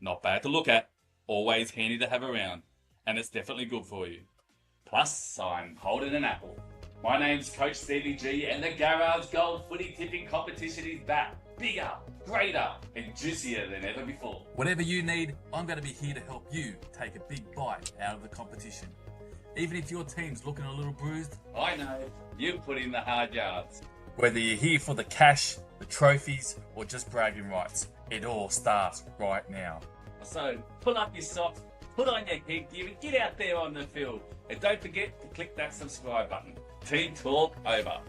Not bad to look at, always handy to have around, and it's definitely good for you. Plus, I'm holding an apple. My name's Coach Stevie G, and the Garrards Gold Footy Tipping Competition is back. Bigger, greater, and juicier than ever before. Whatever you need, I'm going to be here to help you take a big bite out of the competition. Even if your team's looking a little bruised, I know, you put in the hard yards. Whether you're here for the cash, the trophies, or just bragging rights, it all starts right now. So, pull up your socks, put on your headgear, and get out there on the field. And don't forget to click that subscribe button. Team talk over.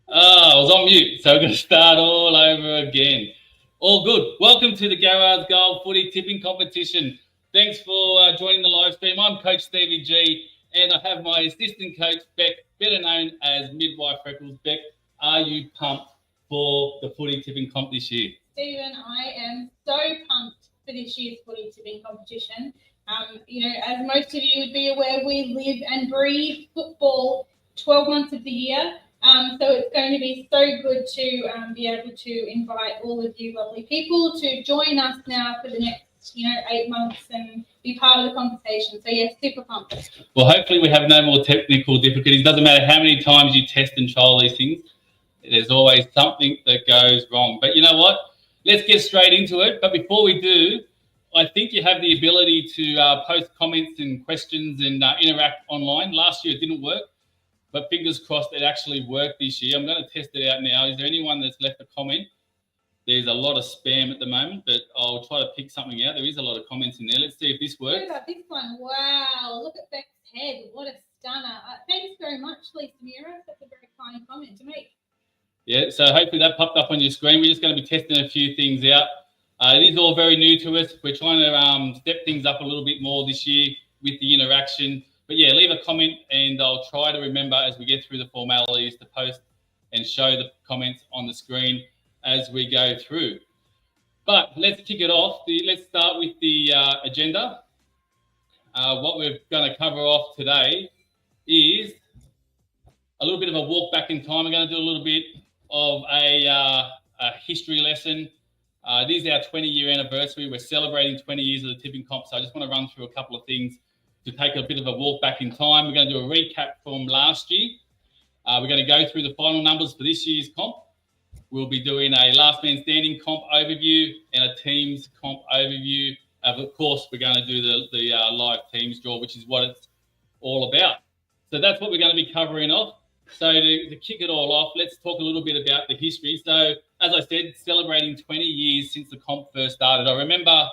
I was on mute, so we're going to start all over again. All good. Welcome to the Garrards Gold Footy Tipping Competition. Thanks for joining the live stream. I'm Coach Stevie G, and I have my assistant coach, Beck, better known as Midwife Freckles. Beck, are you pumped for the footy tipping comp this year? Stephen, I am so pumped for this year's footy tipping competition. As most of you would be aware, we live and breathe football 12 months of the year. So it's going to be so good to be able to invite all of you lovely people to join us now for the next, 8 months and be part of the conversation. So yeah, super pumped. Well, hopefully we have no more technical difficulties. Doesn't matter how many times you test and trial these things, there's always something that goes wrong. But you know what? Let's get straight into it. But before we do, I think you have the ability to post comments and questions and interact online. Last year it didn't work, but fingers crossed it actually worked this year. I'm going to test it out now. Is there anyone that's left a comment? There's a lot of spam at the moment, but I'll try to pick something out. There is a lot of comments in there. Let's see if this works. What about this one? Wow, look at Beck's head. What a stunner. Thanks very much, Lisa Mira. That's a very kind comment to make. Yeah, so hopefully that popped up on your screen. We're just going to be testing a few things out. It is all very new to us. We're trying to step things up a little bit more this year with the interaction. But yeah, leave a comment and I'll try to remember as we get through the formalities to post and show the comments on the screen as we go through. But let's kick it off. Let's start with the agenda. What we're going to cover off today is a little bit of a walk back in time. We're going to do a little bit of a history lesson. This is our 20-year anniversary. We're celebrating 20 years of the tipping comp, so I just want to run through a couple of things to take a bit of a walk back in time. We're going to do a recap from last year. We're going to go through the final numbers for this year's comp. We'll be doing a last man standing comp overview and a teams comp overview. Of course, we're going to do the live teams draw, which is what it's all about. So that's what we're going to be covering off. So to kick it all off, let's talk a little bit about the history. So as I said, celebrating 20 years since the comp first started. I remember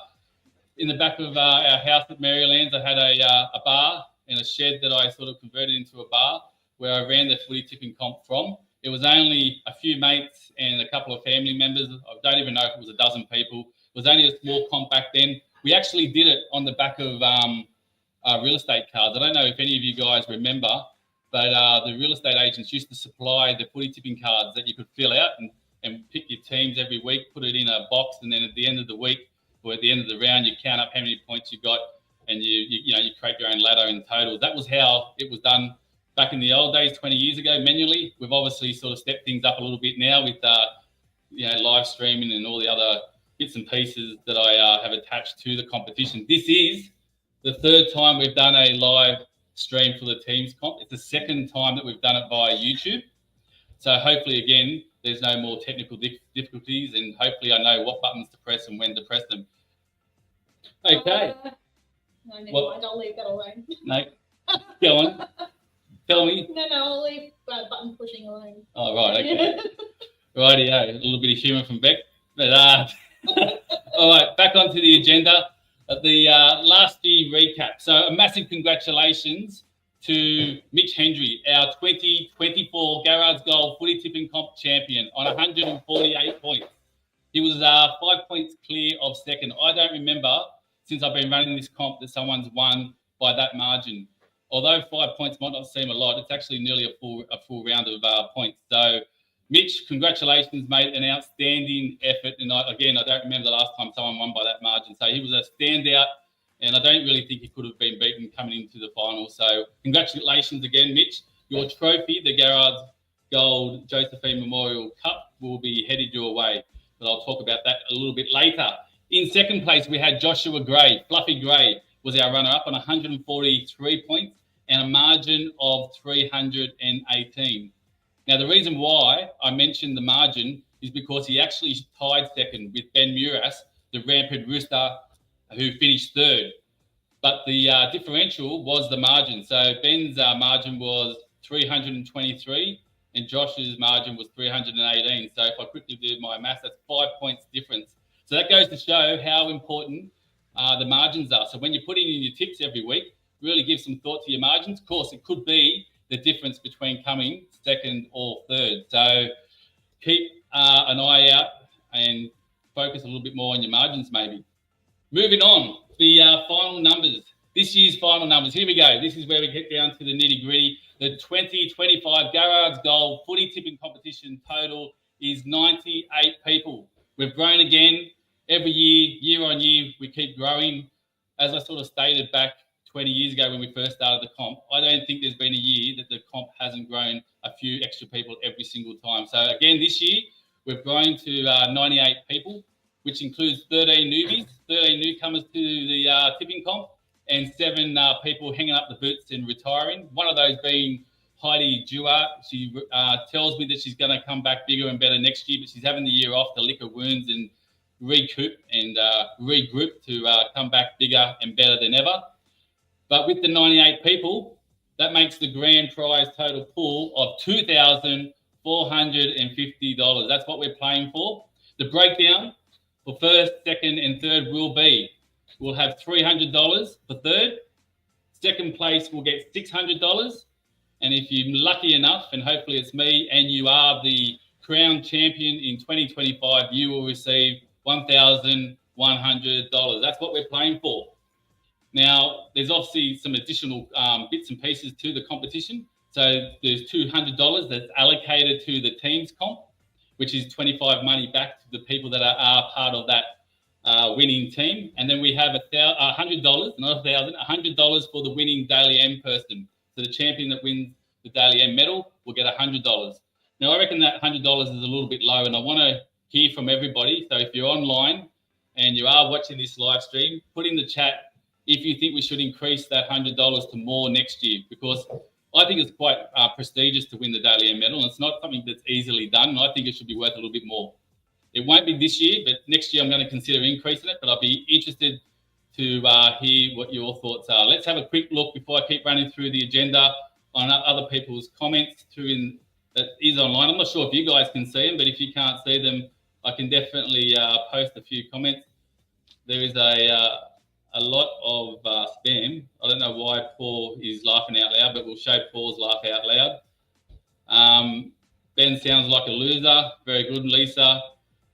in the back of our house at Marylands, I had a bar and a shed that I sort of converted into a bar where I ran the footy tipping comp from. It was only a few mates and a couple of family members. I don't even know if it was a dozen people. It was only a small comp back then. We actually did it on the back of real estate cards. I don't know if any of you guys remember, but the real estate agents used to supply the footy tipping cards that you could fill out and pick your teams every week, put it in a box, and then at the end of the week or at the end of the round, you count up how many points you got and you create your own ladder in total. That was how it was done back in the old days, 20 years ago, manually. We've obviously sort of stepped things up a little bit now with live streaming and all the other bits and pieces that I have attached to the competition. This is the third time we've done a live stream for the teams comp. It's the second time that we've done it via YouTube. So hopefully, again, there's no more technical difficulties, and hopefully I know what buttons to press and when to press them. Okay. No, never mind. I'll leave that alone. No, go on. Tell me. No, I'll leave button pushing alone. Oh, right, okay. Rightio, a little bit of humour from Beck. But all right, back onto the agenda. The last year recap. So a massive congratulations to Mitch Hendry, our 2024 Garrards Gold Footy Tipping Comp champion on 148 points. He was 5 points clear of second. I don't remember since I've been running this comp that someone's won by that margin. Although 5 points might not seem a lot, it's actually nearly a full round of points. So, Mitch, congratulations, mate. An outstanding effort. And I don't remember the last time someone won by that margin. So he was a standout, and I don't really think he could have been beaten coming into the final. So congratulations again, Mitch. Your trophy, the Garrards Gold Josephine Memorial Cup, will be headed your way. But I'll talk about that a little bit later. In second place, we had Joshua Gray. Fluffy Gray was our runner-up on 143 points and a margin of 318. Now, the reason why I mentioned the margin is because he actually tied second with Ben Muras, the rampant rooster, who finished third. But the differential was the margin. So Ben's margin was 323 and Josh's margin was 318. So if I quickly do my maths, that's 5 points difference. So that goes to show how important the margins are. So when you're putting in your tips every week, really give some thought to your margins. Of course, it could be the difference between coming second or third. So keep an eye out and focus a little bit more on your margins maybe. Moving on, the final numbers. This year's final numbers. Here we go. This is where we get down to the nitty gritty. The 2025 Garrards Gold Footy Tipping Competition total is 98 people. We've grown again every year, year on year. We keep growing. As I sort of stated back 20 years ago when we first started the comp, I don't think there's been a year that the comp hasn't grown a few extra people every single time. So again, this year, we've grown to 98 people, which includes 13 newbies, 13 newcomers to the tipping comp, and 7 people hanging up the boots and retiring. One of those being Heidi Duart. She tells me that she's going to come back bigger and better next year, but she's having the year off to lick her wounds and recoup and regroup to come back bigger and better than ever. But with the 98 people, that makes the grand prize total pool of $2,450. That's what we're playing for. The breakdown for first, second, and third will be, we'll have $300 for third. Second place will get $600. And if you're lucky enough, and hopefully it's me, and you are the crown champion in 2025, you will receive $1,100. That's what we're playing for. Now, there's obviously some additional bits and pieces to the competition. So there's $200 that's allocated to the team's comp, which is 25 money back to the people that are part of that winning team. And then we have $100, not $1,000, $100 for the winning Daily M person. So the champion that wins the Daily M medal will get $100. Now, I reckon that $100 is a little bit low, and I want to hear from everybody. So if you're online and you are watching this live stream, put in the chat if you think we should increase that $100 to more next year, because I think it's quite prestigious to win the Daily M medal, and it's not something that's easily done, and I think it should be worth a little bit more. It won't be this year, but next year I'm going to consider increasing it, but I'll be interested to hear what your thoughts are. Let's have a quick look before I keep running through the agenda on other people's comments that is online. I'm not sure if you guys can see them, but if you can't see them, I can definitely post a few comments. There is a lot of spam. I don't know why Paul is laughing out loud, but we'll show Paul's laugh out loud. Ben sounds like a loser. Very good, Lisa.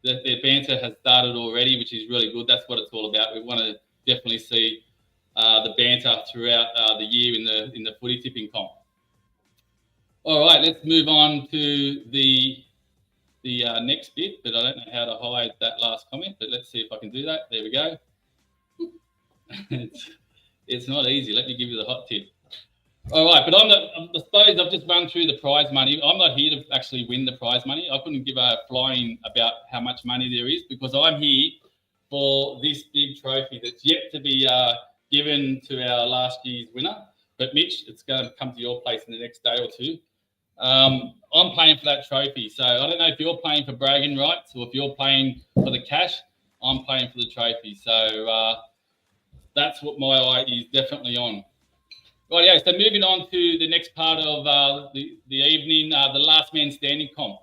Their banter has started already, which is really good. That's what it's all about. We want to definitely see the banter throughout the year in the footy tipping comp. All right, let's move on to the next bit, but I don't know how to hide that last comment, but let's see if I can do that. There we go. It's not easy. Let me give you the hot tip. All right, but I suppose I've just run through the prize money. I'm not here to actually win the prize money. I couldn't give a flying about how much money there is, because I'm here for this big trophy that's yet to be given to our last year's winner. But Mitch, it's going to come to your place in the next day or two. I'm playing for that trophy. So I don't know if you're playing for bragging rights or if you're playing for the cash. I'm playing for the trophy. So that's what my eye is definitely on. Right, yeah, so moving on to the next part of the evening, the last man standing comp.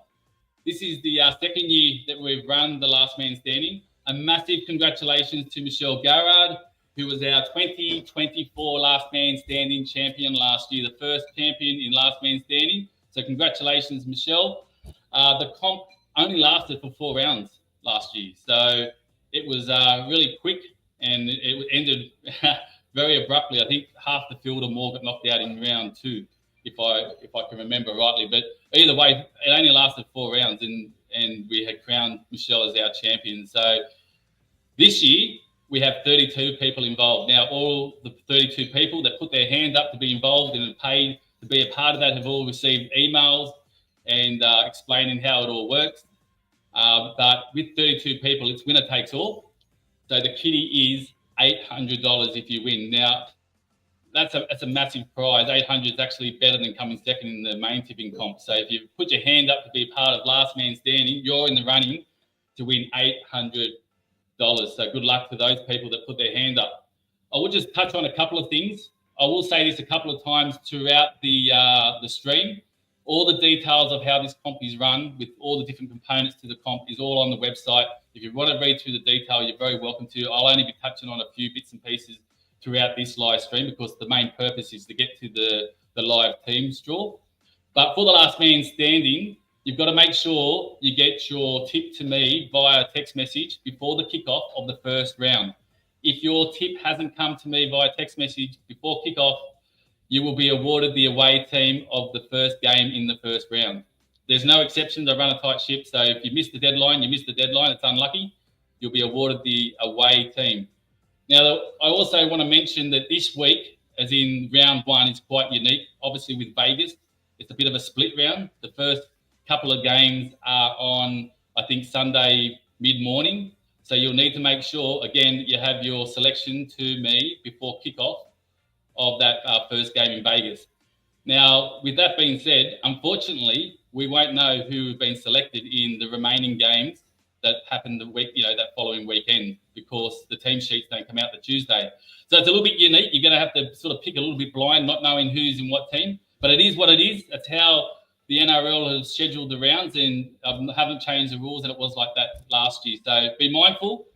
This is the second year that we've run the last man standing. A massive congratulations to Michelle Garrard who was our 2024 Last Man Standing champion last year, the first champion in Last Man Standing. So congratulations, Michelle. The comp only lasted for 4 rounds last year. So it was really quick, and it ended very abruptly. I think half the field or more got knocked out in round 2, if I can remember rightly. But either way, it only lasted 4 rounds, and we had crowned Michelle as our champion. So this year, we have 32 people involved. Now, all the 32 people that put their hand up to be involved and paid to be a part of that have all received emails and explaining how it all works. But with 32 people, it's winner takes all. So the kitty is $800 if you win. Now, that's a massive prize. 800 is actually better than coming second in the main tipping comp. So if you put your hand up to be a part of Last Man Standing, you're in the running to win $800. So good luck to those people that put their hand up. I will just touch on a couple of things. I will say this a couple of times throughout the stream. All the details of how this comp is run with all the different components to the comp is all on the website. If you want to read through the detail, you're very welcome to. I'll only be touching on a few bits and pieces throughout this live stream because the main purpose is to get to the live teams draw. But for the Last Man Standing, you've got to make sure you get your tip to me via text message before the kickoff of the first round. If your tip hasn't come to me via text message before kickoff, you will be awarded the away team of the first game in the first round. There's no exceptions. I run a tight ship. So if you miss the deadline, you miss the deadline. It's unlucky. You'll be awarded the away team. Now, I also want to mention that this week, as in round 1, is quite unique. Obviously, with Vegas, it's a bit of a split round. The first couple of games are on, I think, Sunday mid-morning. So you'll need to make sure, again, you have your selection to me before kickoff of that first game in Vegas. Now, with that being said, unfortunately, we won't know who have been selected in the remaining games that happened the week, that following weekend, because the team sheets don't come out the Tuesday. So it's a little bit unique. You're going to have to sort of pick a little bit blind, not knowing who's in what team. But it is what it is. That's how the NRL has scheduled the rounds, and haven't changed the rules, and it was like that last year. So be mindful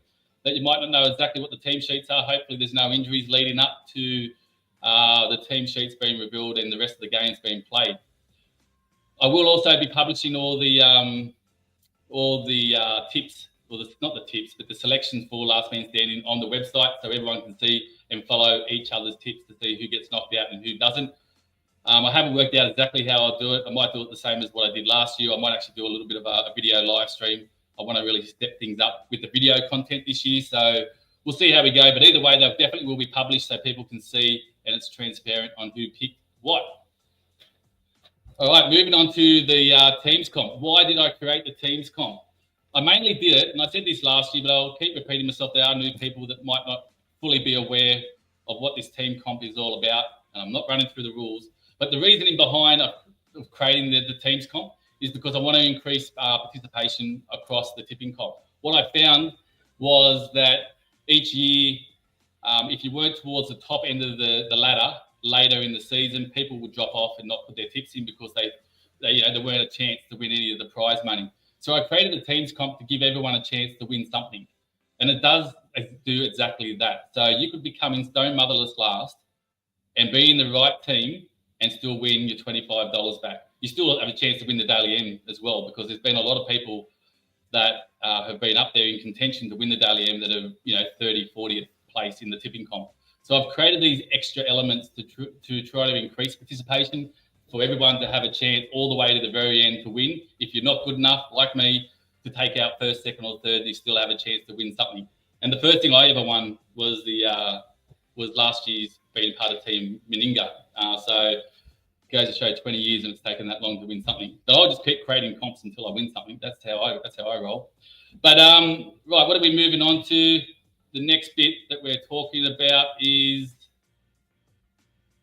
that you might not know exactly what the team sheets are. Hopefully there's no injuries leading up to the team sheets being revealed and the rest of the games being played. I will also be publishing all the tips, not the tips, but the selections for Last Man Standing on the website, so everyone can see and follow each other's tips to see who gets knocked out and who doesn't. I haven't worked out exactly how I'll do it. I might do it the same as what I did last year. I might actually do a little bit of a video live stream. I want to really step things up with the video content this year, so we'll see how we go. But either way, they definitely will be published so people can see and it's transparent on who picked what. All right, moving on to the teams comp. Why did I create the teams comp? I mainly did it, and I said this last year, but I'll keep repeating myself. There are new people that might not fully be aware of what this team comp is all about, and I'm not running through the rules. But the reasoning behind of creating the teams comp is because I want to increase participation across the tipping comp. What I found was that each year, if you weren't towards the top end of the ladder later in the season, people would drop off and not put their tips in because they weren't a chance to win any of the prize money. So I created a teams comp to give everyone a chance to win something, and it does do exactly that. So you could be coming stone motherless last and be in the right team and still win your $25 back. You still have a chance to win the Daily M as well, because there's been a lot of people that have been up there in contention to win the Daily M that are 30, 40th place in the tipping comp. So I've created these extra elements to try to increase participation for everyone to have a chance all the way to the very end to win. If you're not good enough, like me, to take out first, second, or third, you still have a chance to win something. And the first thing I ever won was was last year's being part of Team Meninga. So it goes to show 20 years and it's taken that long to win something. But I'll just keep creating comps until I win something. That's how I roll. But right, what are we moving on to? The next bit that we're talking about is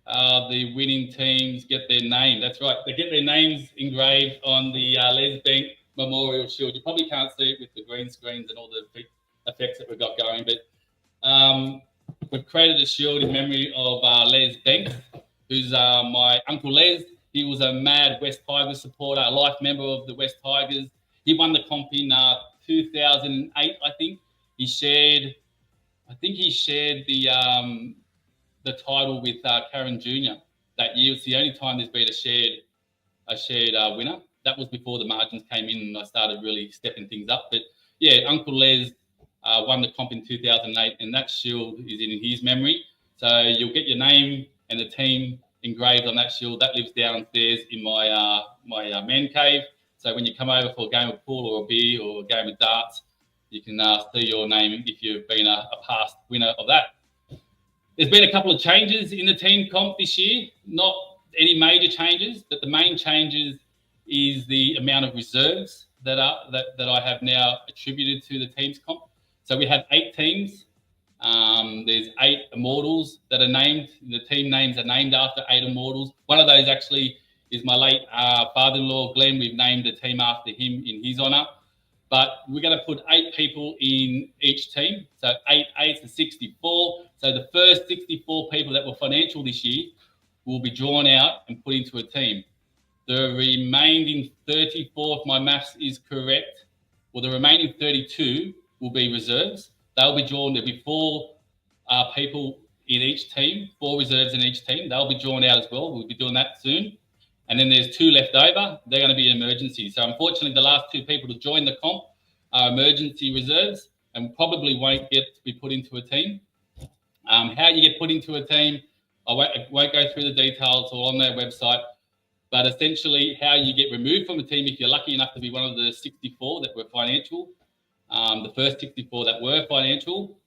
the winning teams get their name. That's right. They get their names engraved on the Les Bank Memorial Shield. You probably can't see it with the green screens and all the effects that we've got going, but we've created a shield in memory of Les Bank, who's my Uncle Les. He was a mad West Tigers supporter, a life member of the West Tigers. He won the comp in 2008, I think. He shared I think he shared the title with Karen Jr. that year. It's the only time there's been a shared winner. That was before the margins came in and I started really stepping things up. But yeah, Uncle Les won the comp in 2008, and that shield is in his memory. So you'll get your name and the team engraved on that shield. That lives downstairs in my man cave. So when you come over for a game of pool or a beer or a game of darts, you can see your name if you've been a past winner of that. There's been a couple of changes in the team comp this year. Not any major changes, but the main changes is the amount of reserves that I have now attributed to the team's comp. So we have 8 teams. There's 8 immortals that are named. The team names are named after 8 immortals. One of those actually is my late father-in-law, Glenn. We've named the team after him in his honour. But we're going to put 8 people in each team. So 8 is 64. So the first 64 people that were financial this year will be drawn out and put into a team. The remaining 34, if my maths is correct, well, the remaining 32 will be reserves. They'll be drawn. There'll be 4 people in each team, 4 reserves in each team. They'll be drawn out as well. We'll be doing that soon. And then there's 2 left over. They're going to be emergency. So unfortunately, the last 2 people to join the comp are emergency reserves and probably won't get to be put into a team. How you get put into a team, I won't go through the details or on their website. But essentially, how you get removed from the team if you're lucky enough to be one of the 64 that were financial, the first 64 that were financial,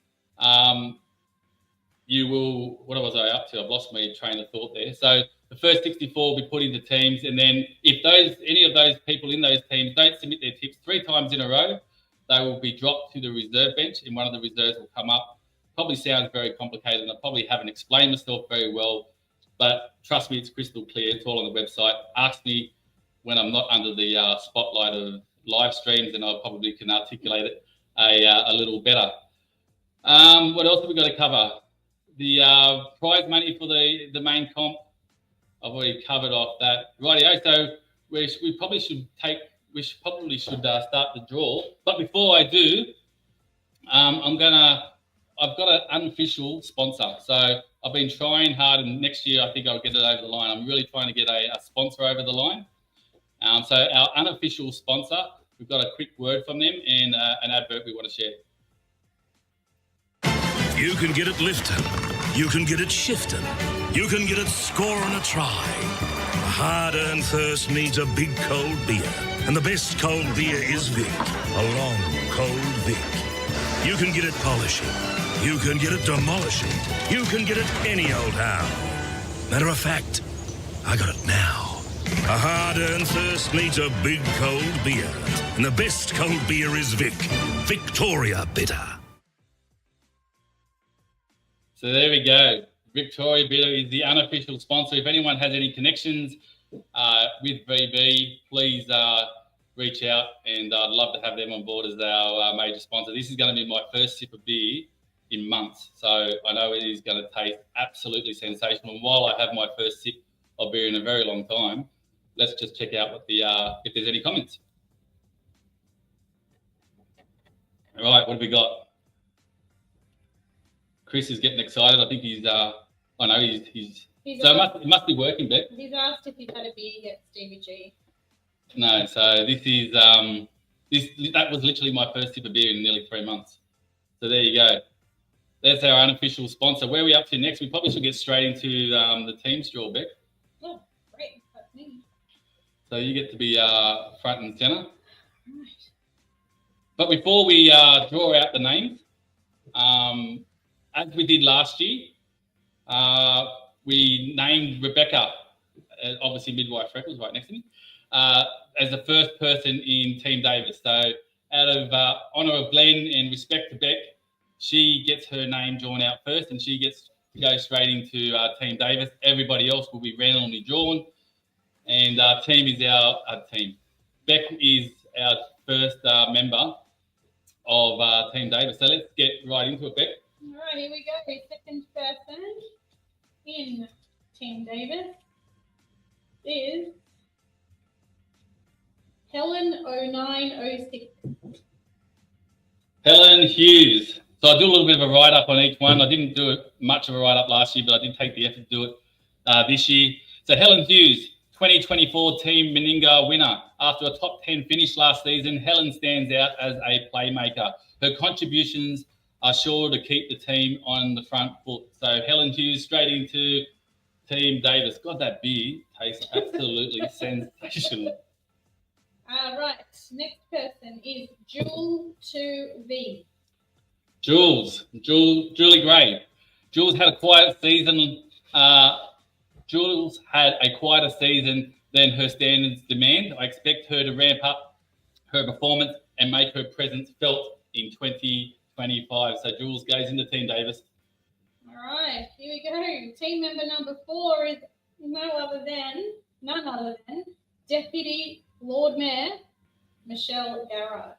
you will, what was I up to? I've lost my train of thought there. So the first 64 will be put into teams. And then if any of those people in those teams don't submit their tips 3 times in a row, they will be dropped to the reserve bench and one of the reserves will come up. Probably sounds very complicated and I probably haven't explained myself very well. But trust me, it's crystal clear. It's all on the website. Ask me when I'm not under the spotlight of live streams and I probably can articulate it a little better. What else have we got to cover? The prize money for the main comp. I've already covered off that. Rightio. So we probably should start the draw. But before I do, I've got an unofficial sponsor. So I've been trying hard, and next year I think I'll get it over the line. I'm really trying to get a sponsor over the line. So our unofficial sponsor, we've got a quick word from them and an advert we want to share. You can get it lifting. You can get it shifting. You can get it scoring a try. A hard-earned thirst needs a big cold beer. And the best cold beer is Vic. A long, cold Vic. You can get it polishing. You can get it demolishing. You can get it any old how. Matter of fact, I got it now. A hard-earned thirst needs a big cold beer. And the best cold beer is Vic. Victoria Bitter. So there we go. Victoria Bitter is the unofficial sponsor. If anyone has any connections with VB, please reach out, and I'd love to have them on board as our major sponsor. This is going to be my first sip of beer in months, so I know it is going to taste absolutely sensational. And while I have my first sip of beer in a very long time, let's just check out what if there's any comments. All right, what have we got? Chris is getting excited. I think he's it must be working, Beck. He's asked if he's had a beer yet, Stevie G. No, so this is that was literally my first sip of beer in nearly 3 months. So there you go. That's our unofficial sponsor. Where are we up to next? We probably should get straight into the team draw, Beck. Oh, great. That's me. So you get to be front and centre. Right. But before we draw out the names, as we did last year, we named Rebecca, obviously midwife Freckles right next to me, as the first person in Team Davis. So out of honour of Glenn and respect to Beck, she gets her name drawn out first and she gets to go straight into Team Davis. Everybody else will be randomly drawn. And team is our team. Beck is our first member of Team Davis. So let's get right into it, Beck. All right, here we go. Second person in Team Davis is Helen 0906. Helen Hughes. So I do a little bit of a write-up on each one. I didn't do much of a write-up last year, but I did take the effort to do it this year. So Helen Hughes, 2024 Team Meninga winner. After a top 10 finish last season, Helen stands out as a playmaker. Her contributions are sure to keep the team on the front foot. So Helen Hughes straight into Team Davis. God, that beer tastes absolutely sensational. Right, next person is Jewel 2V. Julie Gray. Jules had a quiet season. Jules had a quieter season than her standards demand. I expect her to ramp up her performance and make her presence felt in 2025. So Jules goes into Team Davis. All right, here we go. Team member number 4 is none other than Deputy Lord Mayor Michelle Garrard.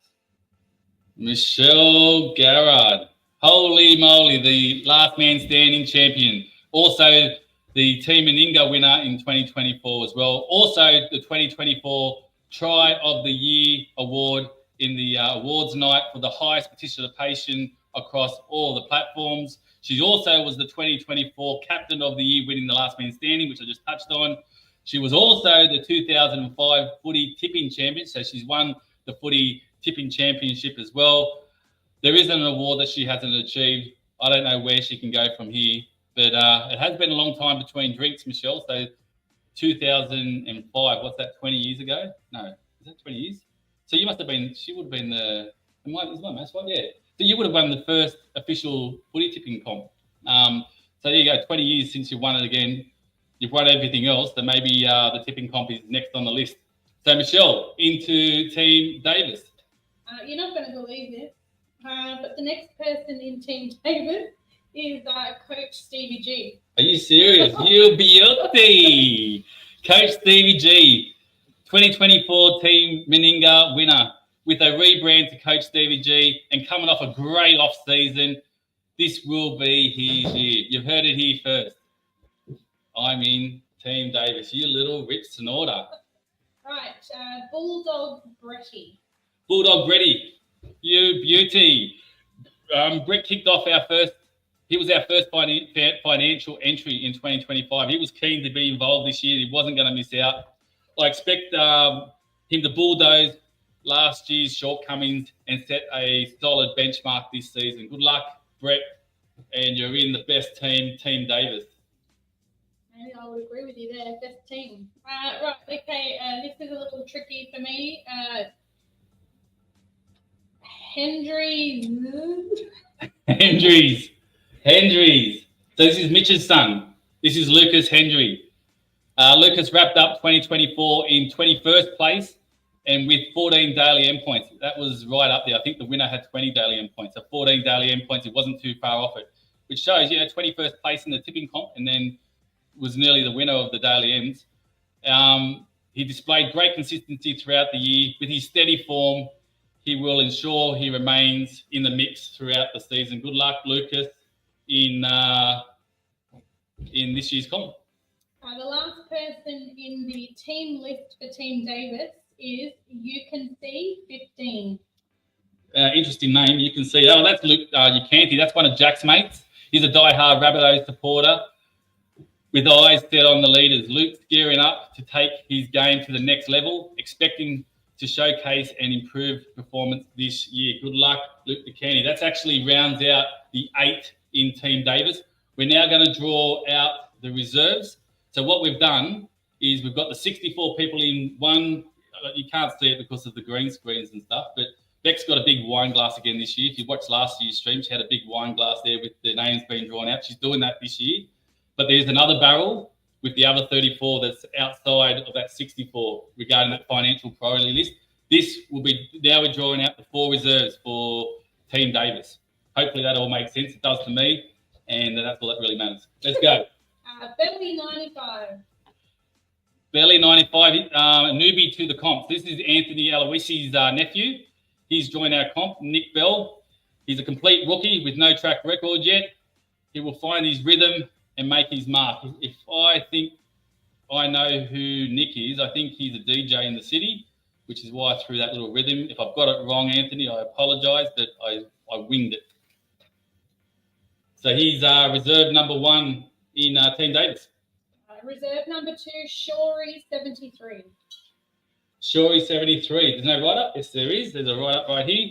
Michelle Garrard. Holy moly, the last man standing champion. Also, the Team Meninga winner in 2024 as well. Also, the 2024 Try of the Year award in the awards night for the highest participation across all the platforms. She also was the 2024 Captain of the Year, winning the last man standing, which I just touched on. She was also the 2005 Footy Tipping Champion, so she's won the Footy Tipping Championship as well. There is an award that she hasn't achieved. I don't know where she can go from here, but it has been a long time between drinks, Michelle. So 2005, what's that, 20 years ago? No, is that 20 years? So you must have been, she would have been is my maths right? Yeah. So you would have won the first official footy tipping comp. So there you go, 20 years since you won it again. You've won everything else, so maybe the tipping comp is next on the list. So Michelle, into Team Davis. You're not going to believe this, but the next person in Team Davis is Coach Stevie G. Are you serious? You beauty. Coach Stevie G, 2024 Team Meninga winner with a rebrand to Coach Stevie G and coming off a great off-season. This will be his year. You've heard it here first. I'm in Team Davis. You little rich snorter. Right, Bulldog Bretty. Bulldog Bretty, you beauty. Brett kicked off he was our first financial entry in 2025. He was keen to be involved this year. He wasn't going to miss out. I expect him to bulldoze last year's shortcomings and set a solid benchmark this season. Good luck, Brett, and you're in the best team, Team Davis. Maybe I would agree with you there, best team. Right, okay, this is a little tricky for me. Hendries. So this is Mitch's son. This is Lucas Hendry. Lucas wrapped up 2024 in 21st place and with 14 daily end points. That was right up there. I think the winner had 20 daily end points. So 14 daily end points. It wasn't too far off it, which shows, 21st place in the tipping comp and then was nearly the winner of the daily ends. He displayed great consistency throughout the year. With his steady form, he will ensure he remains in the mix throughout the season. Good luck, Lucas, in this year's comp. The last person in the team list for Team Davis is You Can See 15. Interesting name, You Can See. Oh, that's Luke Ucanti. That's one of Jack's mates. He's a diehard Rabbitohs supporter with eyes set on the leaders. Luke's gearing up to take his game to the next level, expecting to showcase and improve performance this year. Good luck, Luke Ucanti. That's actually rounds out the 8 in Team Davis. We're now going to draw out the reserves. So what we've done is we've got the 64 people in one. You can't see it because of the green screens and stuff, but Beck's got a big wine glass again this year. If you watched last year's stream, she had a big wine glass there with the names being drawn out. She's doing that this year. But there's another barrel with the other 34 that's outside of that 64 regarding that financial priority list. This will be, now we're drawing out the 4 reserves for Team Davis. Hopefully that all makes sense. It does to me, and that's all that really matters. Let's go. Belly 95. Belly 95, a newbie to the comp. This is Anthony Aloisi's nephew. He's joined our comp, Nick Bell. He's a complete rookie with no track record yet. He will find his rhythm and make his mark. If I think I know who Nick is, I think he's a DJ in the city, which is why I threw that little rhythm. If I've got it wrong, Anthony, I apologise, but I winged it. So he's reserve number 1 in Team Davis. Reserve number 2, Shorey 73. Shorey 73. There's no write-up? Yes, there is. There's a write-up right here.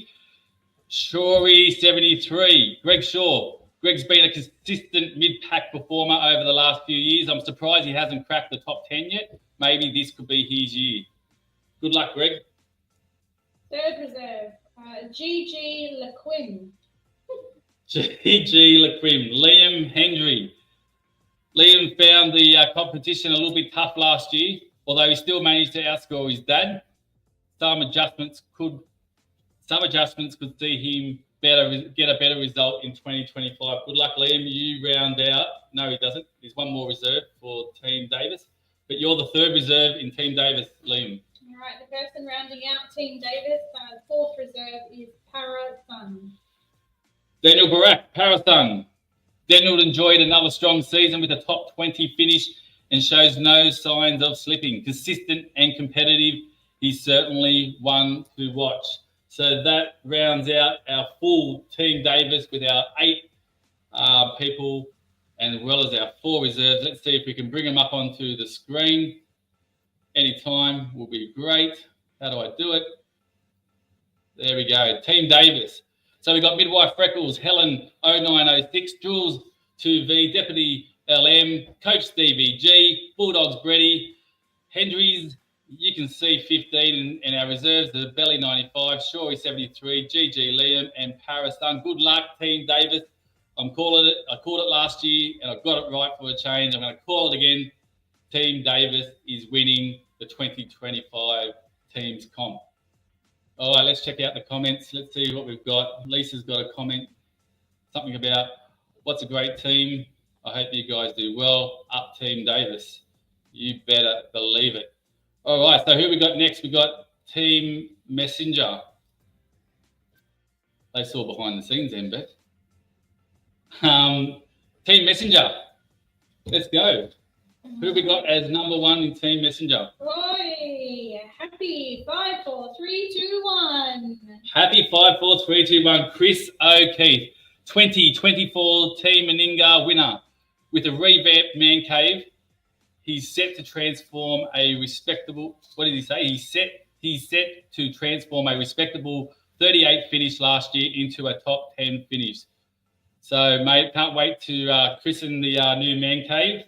Shorey 73. Greg Shaw. Greg's been a consistent mid-pack performer over the last few years. I'm surprised he hasn't cracked the top 10 yet. Maybe this could be his year. Good luck, Greg. Third reserve, GG Lequim. GG Lequim. Liam Hendry. Liam found the competition a little bit tough last year, although he still managed to outscore his dad. Some adjustments could see him get a better result in 2025. Good luck, Liam. You round out. No, he doesn't. There's one more reserve for Team Davis, but you're the third reserve in Team Davis, Liam. All right, the person rounding out Team Davis, fourth reserve is Parasun. Daniel Barak, Parasun. Daniel enjoyed another strong season with a top 20 finish and shows no signs of slipping. Consistent and competitive, he's certainly one to watch. So that rounds out our full Team Davis with our 8 people and as well as our 4 reserves. Let's see if we can bring them up onto the screen. Anytime will be great. How do I do it? There we go. Team Davis. So we've got Midwife Freckles, Helen 0906, Jules 2V, Deputy LM, Coach Stevie G, Bulldogs Breddy, Hendry's, you can see 15 in our reserves, the Belly 95, Shorey 73, GG Liam, and Parasun. Good luck, Team Davis. I'm calling it. I called it last year and I got it right for a change. I'm going to call it again. Team Davis is winning the 2025 teams comp. All right, let's check out the comments. Let's see what we've got. Lisa's got a comment, something about what's a great team. I hope you guys do well. Up Team Davis. You better believe it. All right, so who we got next? We got Team Messenger. They saw behind the scenes then, Bet. Team Messenger. Let's go. Who have we got as number 1 in Team Messenger? Oi, happy 5, 4, 3, 2, 1. Happy 5, 4, 3, 2, 1. Chris O'Keefe, 2024 Team Meninga winner with a revamped man cave. He's set to transform a respectable. What did he say? He's set to transform a respectable 38 finish last year into a top 10 finish. So, mate, can't wait to christen the new man cave.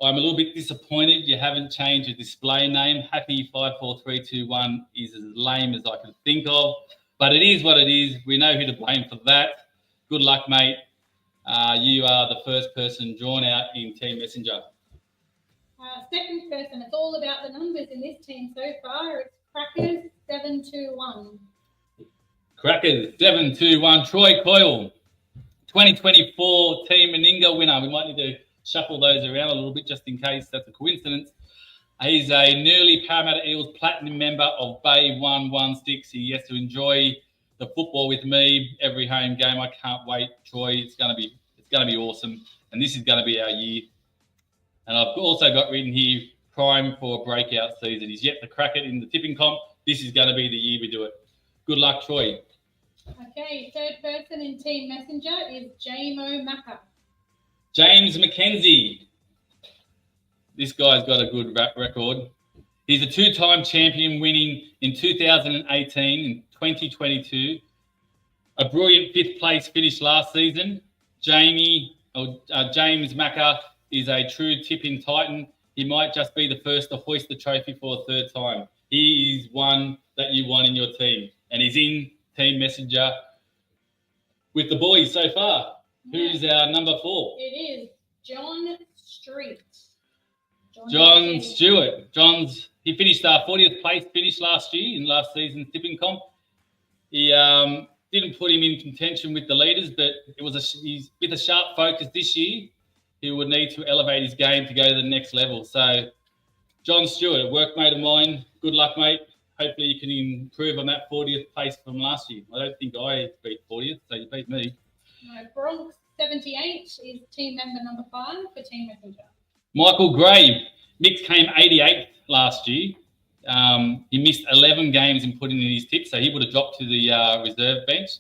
I'm a little bit disappointed you haven't changed your display name. Happy 54321 is as lame as I can think of, but it is what it is. We know who to blame for that. Good luck, mate. You are the first person drawn out in Team Messenger. Second person, it's all about the numbers in this team so far. It's Crackers 721. Crackers 721. Troy Coyle, 2024 Team Meninga winner. We might need to shuffle those around a little bit just in case that's a coincidence. He's a newly Parramatta Eels Platinum member of Bay 116. He has to enjoy the football with me every home game. I can't wait, Troy. It's going to be awesome, and this is going to be our year. And I've also got written here, prime for a breakout season. He's yet to crack it in the tipping comp. This is going to be the year we do it. Good luck, Troy. Okay, third person in Team Messenger is Jamo Macca. James McKenzie. This guy's got a good rap record. He's a 2-time champion, winning in 2018 and 2022. A brilliant 5th place finish last season. James Macca is a true tipping titan. He might just be the first to hoist the trophy for a 3rd time. He is one that you want in your team, and he's in Team Messenger with the boys so far. Yeah. Who's our number 4? It is John Street. John Stewart. He finished our 40th place finish last year in last season's tipping comp. He didn't put him in contention with the leaders, but he's with a sharp focus this year. He would need to elevate his game to go to the next level. So, John Stewart, a workmate of mine. Good luck, mate. Hopefully you can improve on that 40th place from last year. I don't think I beat 40th, so you beat me. No, Bronx 78 is team member number 5 for Team Messenger. Michael Gray. Mick came 88th last year. He missed 11 games in putting in his tips, so he would have dropped to the reserve bench,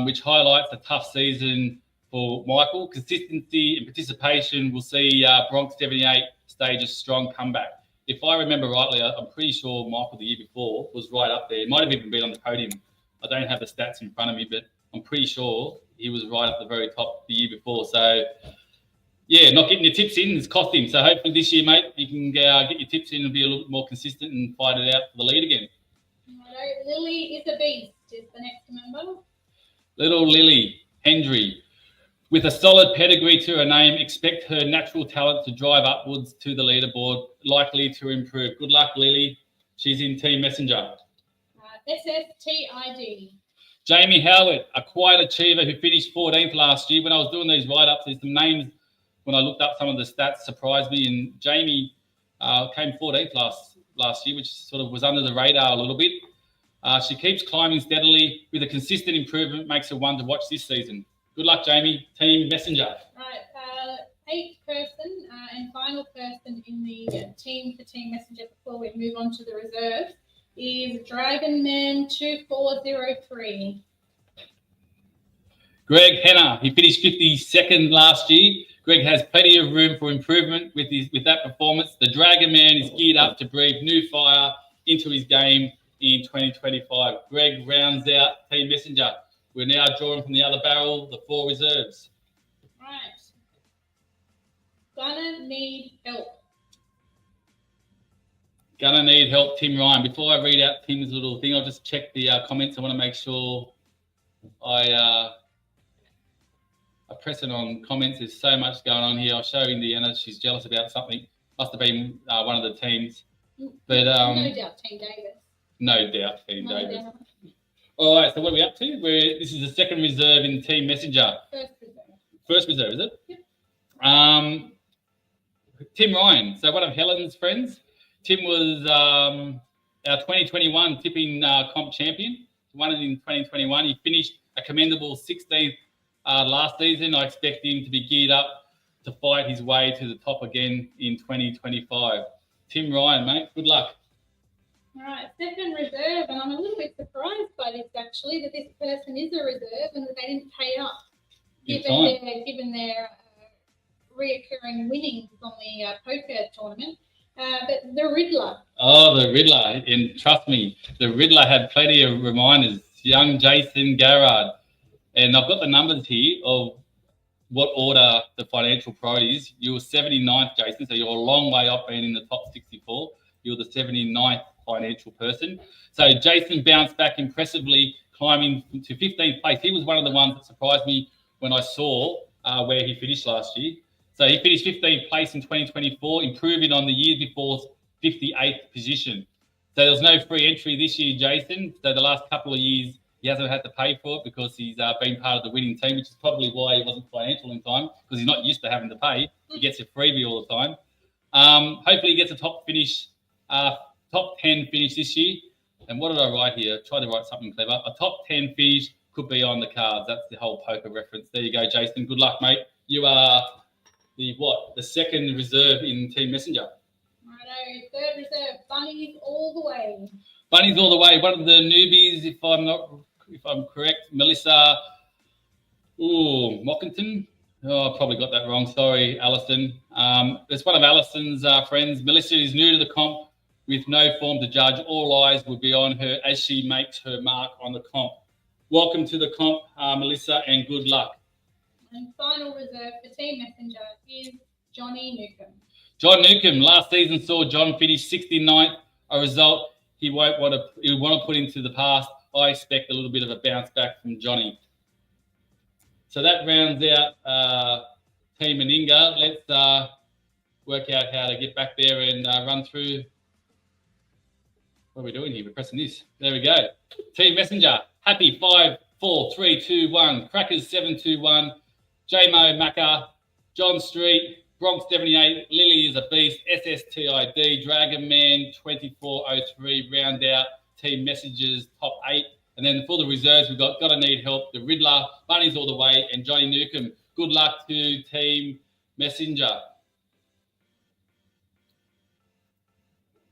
which highlights a tough season for Michael. Consistency and participation will see Bronx 78 stage a strong comeback. If I remember rightly, I'm pretty sure Michael the year before was right up there. It might have even been on the podium. I don't have the stats in front of me, but I'm pretty sure he was right up the very top the year before. So, yeah, not getting your tips in has cost him. So hopefully this year, mate, you can get your tips in and be a little bit more consistent and fight it out for the lead again. Lily is a beast is the next member. Little Lily Hendry. With a solid pedigree to her name, expect her natural talent to drive upwards to the leaderboard, likely to improve. Good luck, Lily. She's in Team Messenger. SSTID. Jamie Howard, a quiet achiever who finished 14th last year. When I was doing these write-ups, there's some names, when I looked up some of the stats, surprised me. And Jamie came 14th last year, which sort of was under the radar a little bit. She keeps climbing steadily with a consistent improvement, makes her one to watch this season. Good luck, Jamie. Team Messenger. Right, eighth person and final person in the team for Team Messenger before we move on to the reserves is Dragon Man 2403. Greg Henner. He finished 52nd last year. Greg has plenty of room for improvement with that performance. The Dragon Man is geared up to breathe new fire into his game in 2025. Greg rounds out Team Messenger. We're now drawing from the other barrel, the 4 reserves. Right. Gonna need help. Gonna need help, Tim Ryan. Before I read out Tim's little thing, I'll just check the comments. I want to make sure I press it on comments. There's so much going on here. I'll show Indiana. She's jealous about something. Must have been one of the teams. But no doubt, Team Davis. No doubt, Team Davis. All right, so what are we up to? This is the second reserve in Team Messenger. First reserve, is it? Yep. Tim Ryan, so one of Helen's friends. Tim was our 2021 tipping comp champion. Won it in 2021. He finished a commendable 16th last season. I expect him to be geared up to fight his way to the top again in 2025. Tim Ryan, mate, good luck. All right, second reserve, and I'm a little bit surprised by this actually, that this person is a reserve and that they didn't pay up, given their reoccurring winnings on the poker tournament. But the Riddler. Oh, the Riddler, and trust me, the Riddler had plenty of reminders. Young Jason Garrard, and I've got the numbers here of what order the financial priority is. You were 79th, Jason, so you're a long way up being in the top 64. You're the 79th financial person. So Jason bounced back impressively, climbing to 15th place. He was one of the ones that surprised me when I saw where he finished last year. So he finished 15th place in 2024, improving on the year before's 58th position. So there was no free entry this year, Jason. So the last couple of years, he hasn't had to pay for it because he's been part of the winning team, which is probably why he wasn't financial in time, because he's not used to having to pay. He gets a freebie all the time. Hopefully he gets a top 10 finish this year. And what did I write here? I tried to write something clever. A top 10 finish could be on the cards. That's the whole poker reference. There you go, Jason. Good luck, mate. You are the second reserve in Team Messenger. Righto, third reserve, Bunnies all the way. Bunnies all the way. One of the newbies, if I'm correct, Melissa Mockington. Oh, I probably got that wrong. Sorry, Alison. It's one of Alison's friends. Melissa is new to the comp with no form to judge. All eyes will be on her as she makes her mark on the comp. Welcome to the comp, Melissa, and good luck. And final reserve for Team Messenger is Johnny Newcomb. John Newcomb. Last season saw John finish 69th, a result he won't want to put into the past. I expect a little bit of a bounce back from Johnny. So that rounds out Team Meninga. Let's work out how to get back there and run through. What are we doing here? We're pressing this. There we go. Team Messenger. Happy 5, 4, 3, 2, 1. Crackers 7, 2, 1. J-Mo Macca. John Street. Bronx 78. Lily is a beast. SSTID. Dragon Man 2403. Round out Team Messengers top 8. And then for the reserves, we've got Gotta Need Help, the Riddler, Bunnies all the way, and Johnny Newcomb. Good luck to Team Messenger.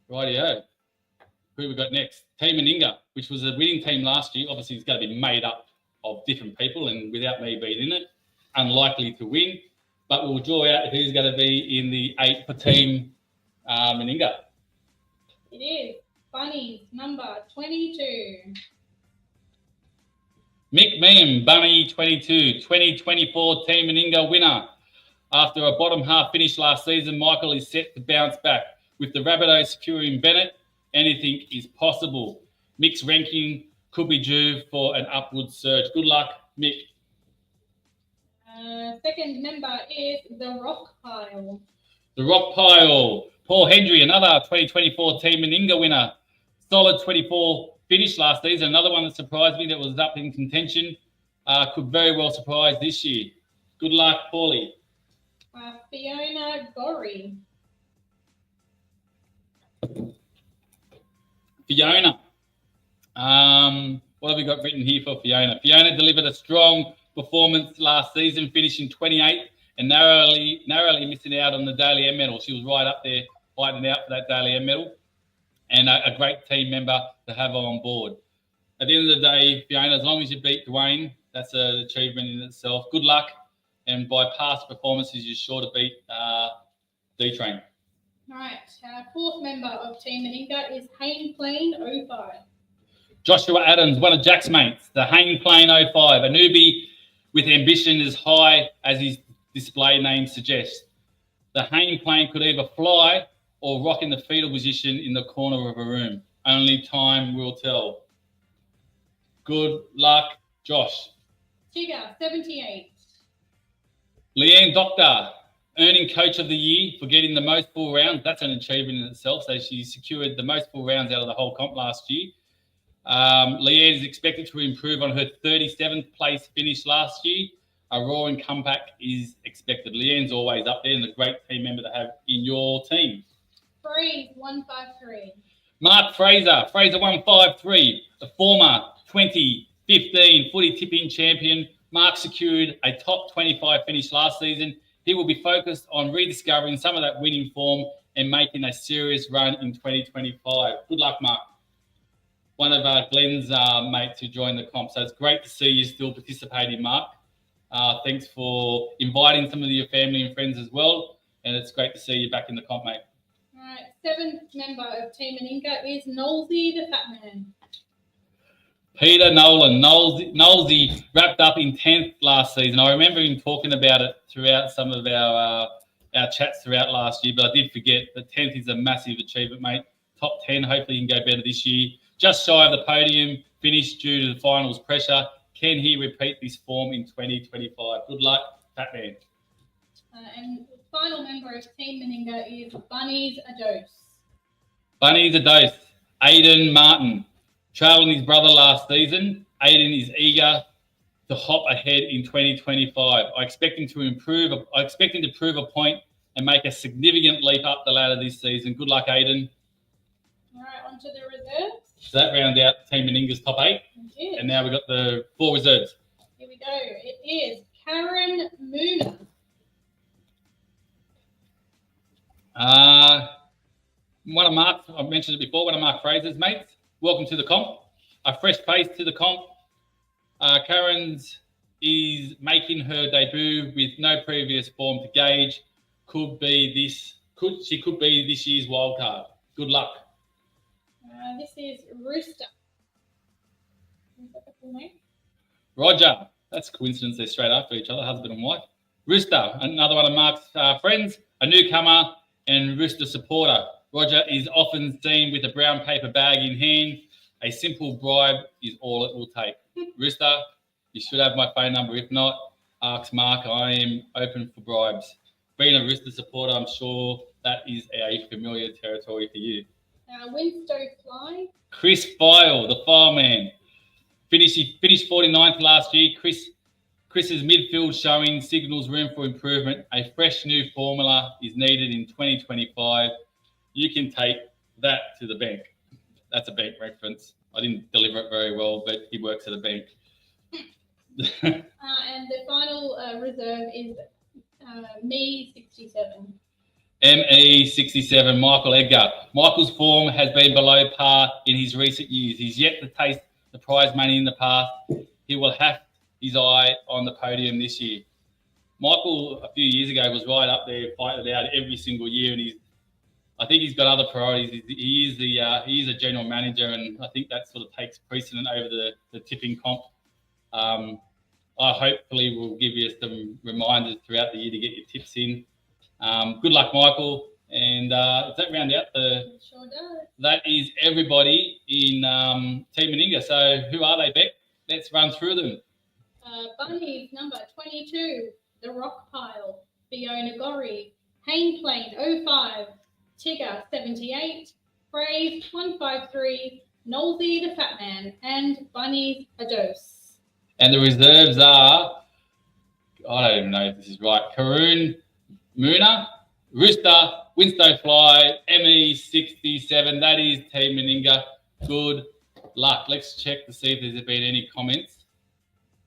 Rightio. Who we got next? Team Meninga, which was a winning team last year. Obviously, it's going to be made up of different people, and without me being in it. unlikely to win. But we'll draw out who's going to be in the 8 for Team Meninga. It is Bunnies, number 22. Mick Meehan, Bunny 22, 2024 Team Meninga winner. After a bottom half finish last season, Michael is set to bounce back. With the Rabbitohs securing Bennett, anything is possible. Mick's ranking could be due for an upward surge. Good luck, Mick. Second member is the Rock Pile. The Rock Pile, Paul Hendry, another 2024 Team Meninga winner. Solid 24 finish last season. Another one that surprised me that was up in contention. Could very well surprise this year. Good luck, Paulie. Fiona Gorry. Fiona. What have we got written here for Fiona? Fiona delivered a strong performance last season, finishing 28th and narrowly missing out on the Daily M medal. She was right up there fighting out for that Daily M medal, and a great team member to have on board. At the end of the day, Fiona, as long as you beat Dwayne, that's an achievement in itself. Good luck, and by past performances, you're sure to beat D-Train. All right, fourth member of Team Meninga is Hayne Plain 05. Joshua Adams, one of Jack's mates, the Hayne Plain 05, a newbie with ambition as high as his display name suggests. The Hayne Plain could either fly or rock in the fetal position in the corner of a room. Only time will tell. Good luck, Josh. Tigger 78. Leanne Doctor, earning Coach of the Year for getting the most full rounds. That's an achievement in itself. So she secured the most full rounds out of the whole comp last year. Leanne is expected to improve on her 37th place finish last year. A roaring comeback is expected. Leanne's always up there and a great team member to have in your team. Freeze 153. Mark Fraser, Fraser 153, the former 2015 footy tipping champion. Mark secured a top 25 finish last season. He will be focused on rediscovering some of that winning form and making a serious run in 2025. Good luck, Mark. One of Glenn's mates who joined the comp. So it's great to see you still participating, Mark. Thanks for inviting some of your family and friends as well. And it's great to see you back in the comp, mate. All right, seventh member of Team Meninga is Nolsey the Fat Man. Peter Nolan. Nolsey wrapped up in 10th last season. I remember him talking about it throughout some of our chats throughout last year, but I did forget that 10th is a massive achievement, mate. Top 10, hopefully he can go better this year. Just shy of the podium finish due to the finals pressure. Can he repeat this form in 2025? Good luck, Fat Man. And the final member of Team Meninga is Bunnies a Dose. Bunnies a Dose. Aiden Martin. Trailing his brother last season, Aiden is eager to hop ahead in 2025. I expect him to prove a point and make a significant leap up the ladder this season. Good luck, Aiden. All right, on to the reserves. So that round out Team Meninga's top 8. And now we've got the 4 reserves. Here we go. It is Karen Mooner. One of Mark, I've mentioned it before, one of Mark Fraser's mates. Welcome to the comp. A fresh face to the comp. Karen's is making her debut with no previous form to gauge. She could be this year's wild card. Good luck. This is Rooster. Is that the full name? Roger. That's a coincidence. They're straight after each other, husband and wife. Rooster, another one of Mark's friends, a newcomer and Rooster supporter. Roger is often seen with a brown paper bag in hand. A simple bribe is all it will take. Rooster, you should have my phone number. If not, ask Mark. I am open for bribes. Being a Rooster supporter, I'm sure that is a familiar territory for you. Winstow Fly. Chris File, the fireman. Finished 49th last year. Chris's midfield showing signals room for improvement. A fresh new formula is needed in 2025. You can take that to the bank. That's a bank reference. I didn't deliver it very well, but he works at a bank. And the final reserve is Me67. ME67, Michael Edgar. Michael's form has been below par in his recent years. He's yet to taste the prize money in the past. He will have his eye on the podium this year. Michael a few years ago was right up there, fighting it out every single year, and I think he's got other priorities. He is a general manager, and I think that sort of takes precedent over the tipping comp. I hopefully will give you some reminders throughout the year to get your tips in. Good luck, Michael. And does that round out It sure does. that is everybody in Team Meninga. So who are they, Beck? Let's run through them. Bunnies, number 22, The Rock Pile, Fiona Gorry, Hayne Plain, 05, Tigger, 78, Phrase, 153, Nolsey, the Fat Man, and Bunnies, a dose. And the reserves are, I don't even know if this is right, Karoon, Moona, Rooster, Winstow Fly, ME67. That is Team Meninga. Good luck. Let's check to see if there's been any comments.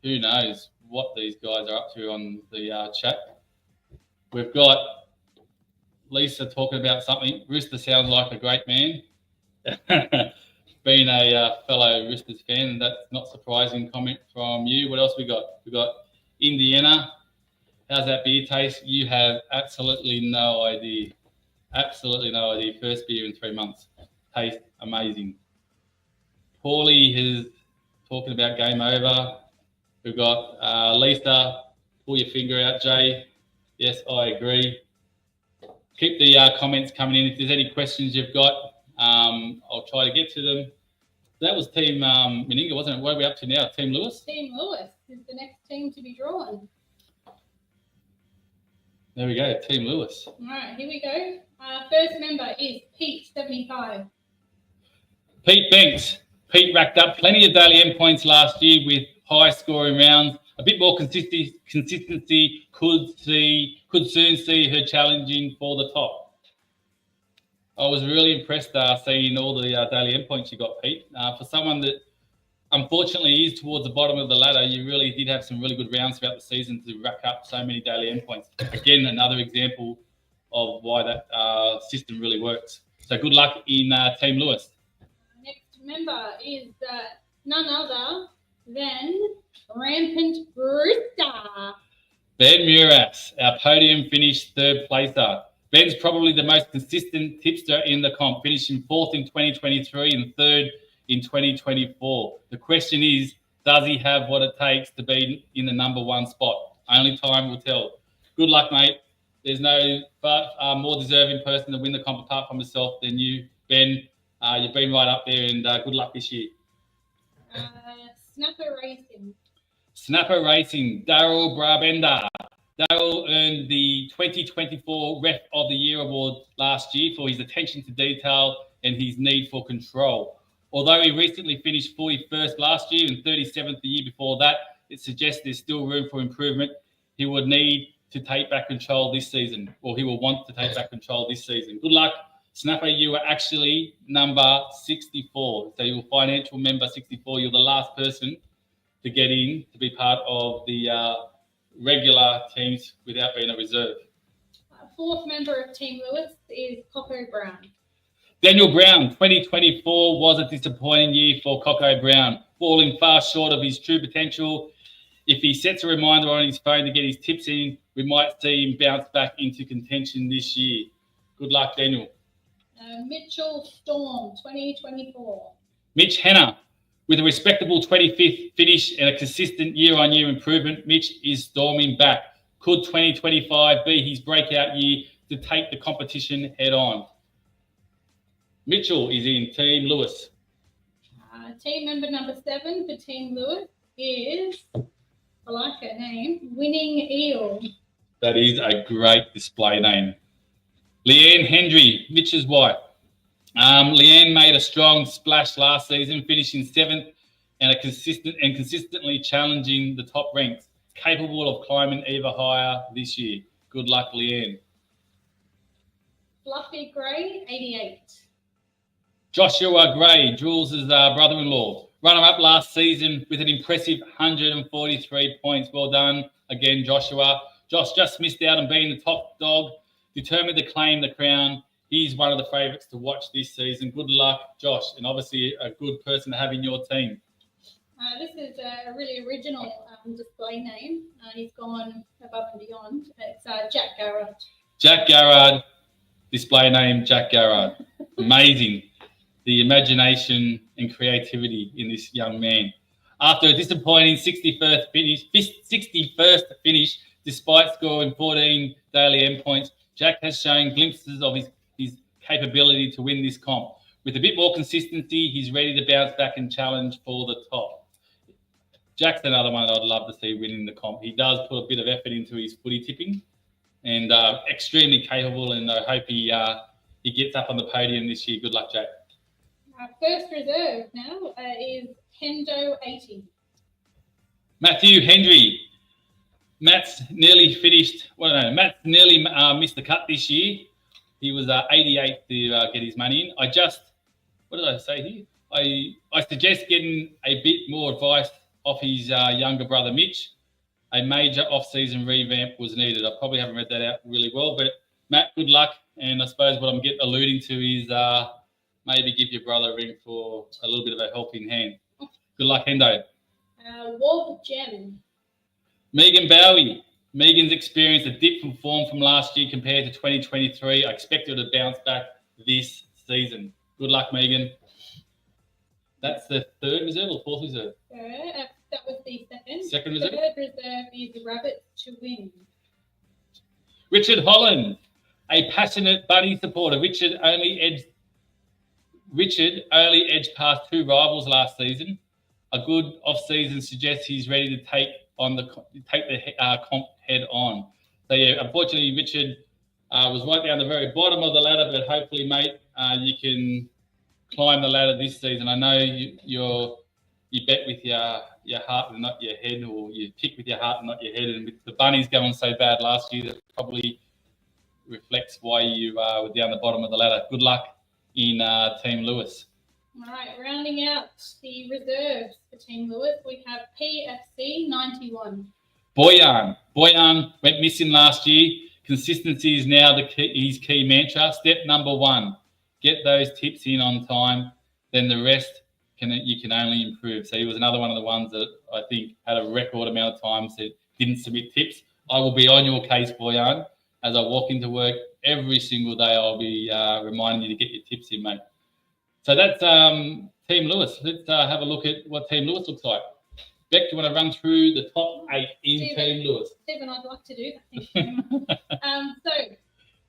Who knows what these guys are up to on the chat. We've got Lisa talking about something. Rooster sounds like a great man. Being a fellow Roosters fan, that's not surprising comment from you. What else we got? We got Indiana. How's that beer taste? You have absolutely no idea. Absolutely no idea. First beer in 3 months. Tastes amazing. Paulie is talking about game over. We've got Lisa. Pull your finger out, Jay. Yes, I agree. Keep the comments coming in. If there's any questions you've got, I'll try to get to them. That was Team Meninga, wasn't it? What are we up to now? Team Lewis? Team Lewis is the next team to be drawn. There we go, Team Lewis. All right, here we go. First member is Pete, 75. Pete Banks. Pete racked up plenty of daily end points last year with high scoring rounds. A bit more consistency could soon see her challenging for the top. I was really impressed seeing all the daily end points you got, Pete. For someone that unfortunately is towards the bottom of the ladder, you really did have some really good rounds throughout the season to rack up so many daily end points. Again, another example of why that system really works. So good luck in Team Lewis. Next member is none other than Rampant Rooster. Ben Muras, our podium finished third placer. Ben's probably the most consistent tipster in the comp, finishing fourth in 2023 and third in 2024. The question is, does he have what it takes to be in the number one spot? Only time will tell. Good luck, mate. There's no more deserving person to win the comp apart from myself than you, Ben. You've been right up there, and good luck this year. Snapper Racing. Snapper Racing, Daryl Brabender. Daryl earned the 2024 Ref of the Year award last year for his attention to detail and his need for control. Although he recently finished 41st last year and 37th the year before that, it suggests there's still room for improvement. He would need to take back control this season, or he will want to take back control this season. Good luck. Snapper, you are actually number 64. So you're financial member 64. You're the last person to get in to be part of the regular teams without being a reserve. Fourth member of Team Lewis is Coco Brown. Daniel Brown, 2024 was a disappointing year for Coco Brown, falling far short of his true potential. If he sets a reminder on his phone to get his tips in, we might see him bounce back into contention this year. Good luck, Daniel. Mitchell Storm, 2024. Mitch Henner, with a respectable 25th finish and a consistent year-on-year improvement, Mitch is storming back. Could 2025 be his breakout year to take the competition head-on? Mitchell is in Team Lewis. Team member number 7 for Team Lewis is, I like her name, Winning Eel. That is a great display name. Leanne Hendry, Mitch's wife. Leanne made a strong splash last season, finishing 7th and consistently challenging the top ranks, capable of climbing even higher this year. Good luck, Leanne. Fluffy Gray, 88. Joshua Gray, Jules' brother-in-law, runner-up last season with an impressive 143 points. Well done again, Joshua. Josh just missed out on being the top dog, determined to claim the crown. He's one of the favourites to watch this season. Good luck, Josh, and obviously a good person to have in your team. This is a really original display name. He's gone above and beyond. It's Jack Garrard. Jack Garrard, display name Jack Garrard. Amazing. The imagination and creativity in this young man. After a disappointing 61st finish, despite scoring 14 daily endpoints, Jack has shown glimpses of his capability to win this comp. With a bit more consistency, he's ready to bounce back and challenge for the top. Jack's another one that I'd love to see winning the comp. He does put a bit of effort into his footy tipping and extremely capable, and I hope he gets up on the podium this year. Good luck, Jack. Our first reserve now is Hendo 80. Matthew Hendry. Matt's nearly finished. Matt's nearly missed the cut this year. He was 88 to get his money in. What did I say here? I suggest getting a bit more advice off his younger brother Mitch. A major off-season revamp was needed. I probably haven't read that out really well, but Matt, good luck. And I suppose what I'm alluding to is maybe give your brother a ring for a little bit of a helping hand. Good luck, Hendo. Wob Gem. Megan Bowie. Megan's experienced a dip from form from last year compared to 2023. I expect her to bounce back this season. Good luck, Megan. That's the third reserve or fourth reserve? Third. That was the second. Second reserve? Third reserve is the Rabbits to win. Richard Holland, a passionate Bunny supporter. Richard only edged past two rivals last season. A good off-season suggests he's ready to take the comp head on. So yeah, unfortunately, Richard was right down the very bottom of the ladder, but hopefully, mate, you can climb the ladder this season. I know you bet with your heart and not your head, or you pick with your heart and not your head. And with the Bunnies going so bad last year, that probably reflects why you were down the bottom of the ladder. Good luck in Team Lewis. All right, rounding out the reserves for Team Lewis, we have PFC 91. Boyan went missing last year. Consistency is now his key mantra. Step number one, get those tips in on time. Then the rest you can only improve. So he was another one of the ones that I think had a record amount of times that didn't submit tips. I will be on your case, Boyan. As I walk into work every single day, I'll be reminding you to get your tips in, mate. So that's Team Lewis. Let's have a look at what Team Lewis looks like. Beck, do you want to run through the top 8 in Team Lewis? Stephen, I'd like to do that. Thank you. So,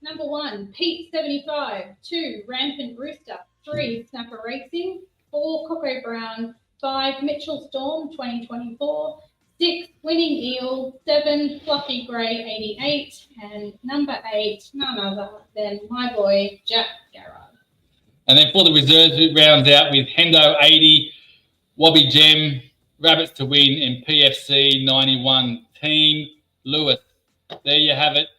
number 1, Pete 75. 2, Rampant Rooster. 3, Snapper Racing. 4, Coco Brown. 5, Mitchell Storm 2024. 6, Winning Eel. 7, Fluffy Grey 88. And number 8, none other than my boy, Jack Garrard. And then for the reserves, it rounds out with Hendo 80, Wobby Gem, Rabbits to win, and PFC 91. Team Lewis. There you have it.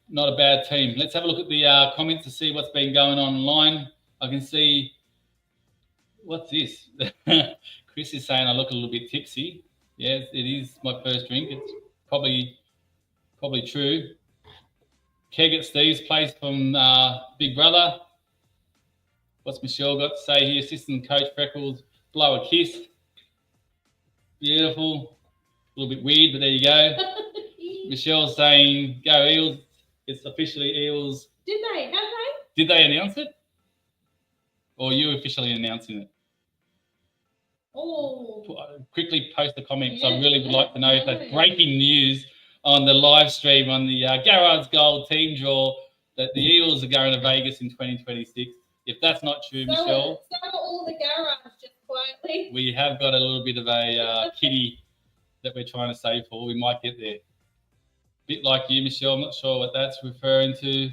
Not a bad team. Let's have a look at the comments to see what's been going on online. I can see, what's this? Chris is saying I look a little bit tipsy. Yes, it is my first drink. It's probably true. Keg at Steve's place from Big Brother. What's Michelle got to say here? Assistant coach Freckles, blow a kiss. Beautiful. A little bit weird, but there you go. Michelle's saying, go Eels. It's officially Eels. Did they? Have they? Did they announce it? Or are you officially announcing it? Oh. Quickly post a comment, because I really would like to know if that's breaking news on the live stream on the Garrards Gold team draw that the Eels are going to Vegas in 2026. If that's not true, Michelle. So are all the Garrards, just quietly. We have got a little bit of a kitty that we're trying to save for. We might get there. Bit like you, Michelle. I'm not sure what that's referring to.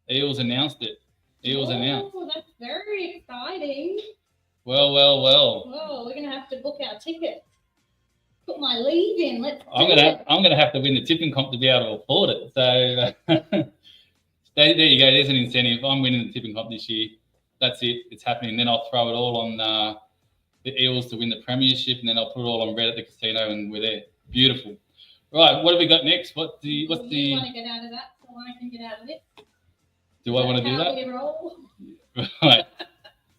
Eels announced it. Eels announced. Oh, that's very exciting. Well. Well, we're gonna have to book our tickets. Put my leave in. I'm gonna have to win the tipping comp to be able to afford it. So there you go. There's an incentive. I'm winning the tipping comp this year. That's it. It's happening. Then I'll throw it all on the Eels to win the premiership, and then I'll put it all on red at the casino, and we're there. Beautiful. Right. What have we got next? You want to get out of that, so I can get out of it. Do I want to do that? We roll. Right.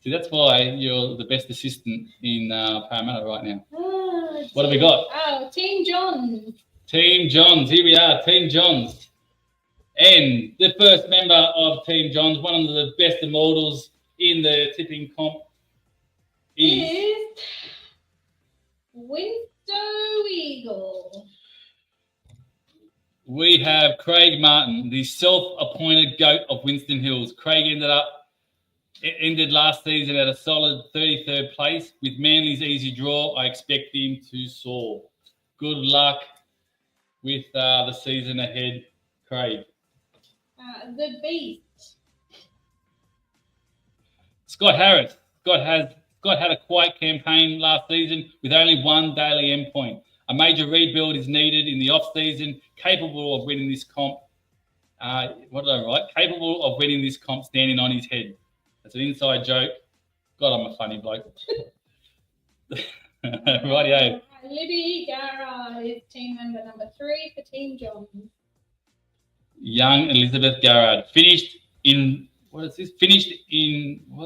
See, that's why you're the best assistant in Parramatta right now. Oh, What have we got? Oh, Team John. Team Johns. Here we are, Team Johns. And the first member of Team Johns, one of the best immortals in the tipping comp, is Winstow Eagle. We have Craig Martin, the self-appointed GOAT of Winston Hills. Craig ended last season at a solid 33rd place. With Manly's easy draw, I expect him to soar. Good luck with the season ahead, Craig. The Beast. Scott Harris. Scott had a quiet campaign last season with only one daily endpoint. A major rebuild is needed in the off-season, capable of winning this comp. What did I write? Capable of winning this comp standing on his head. That's an inside joke. God, I'm a funny bloke. Rightio. Libby Garrard is team member number 3 for Team John. Young Elizabeth Garrard finished in what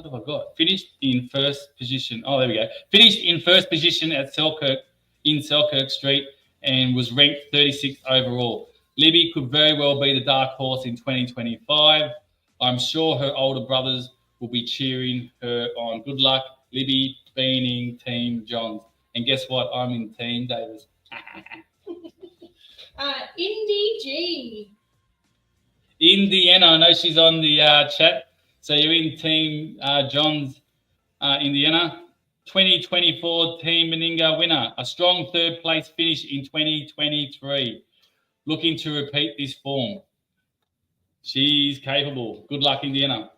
have I got? Finished in first position. Oh, there we go. Finished in first position at Selkirk Street and was ranked 36th overall. Libby could very well be the dark horse in 2025. I'm sure her older brothers will be cheering her on. Good luck, Libby, being in Team Johns. And guess what? I'm in Team Davis. Indy G. Indiana, I know she's on the chat. So you're in Team Johns, Indiana. 2024 Team Meninga winner. A strong third place finish in 2023. Looking to repeat this form. She's capable. Good luck, Indiana.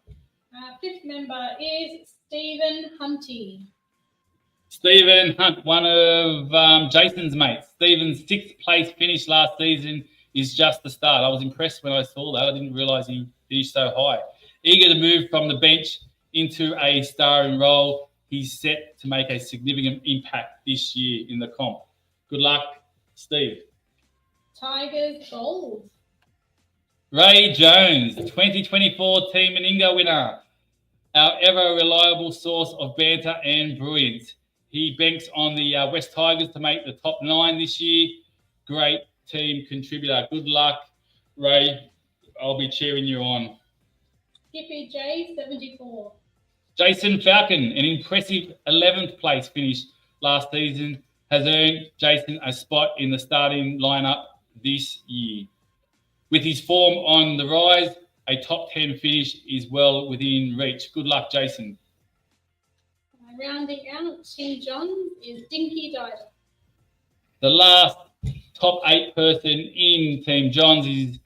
5th member is Stephen Hunty. Stephen Hunt, one of Jason's mates. Stephen's 6th place finish last season is just the start. I was impressed when I saw that. I didn't realise he finished so high. Eager to move from the bench into a starring role, he's set to make a significant impact this year in the comp. Good luck, Steve. Tigers Gold. Ray Jones, 2024 Team Meninga winner. Our ever reliable source of banter and brilliance. He banks on the West Tigers to make the top 9 this year. Great team contributor. Good luck, Ray. I'll be cheering you on. Skippy J, 74. Jason Falcon, an impressive 11th place finish last season, has earned Jason a spot in the starting lineup this year. With his form on the rise, a top 10 finish is well within reach. Good luck, Jason. Rounding out Team John is Dinky Dider. The last top 8 person in Team Johns is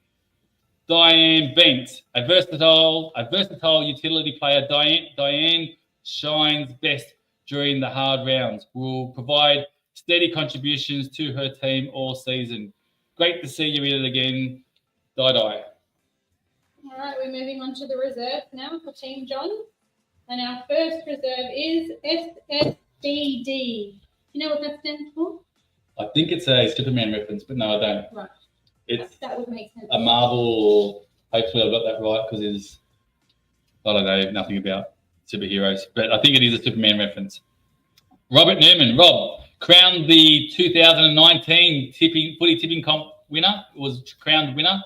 Diane Banks, a versatile utility player. Diane shines best during the hard rounds. Will provide steady contributions to her team all season. Great to see you in it again, Di. All right, we're moving on to the reserve now for Team John. And our first reserve is SSDD. You know what that stands for? I think it's a Superman reference, but no, I don't. Right. It's that would make sense. a Marvel. Hopefully, I got that right because I don't know nothing about superheroes, but I think it is a Superman reference. Robert Newman, Rob, crowned the 2019 footy tipping comp winner. Was crowned winner.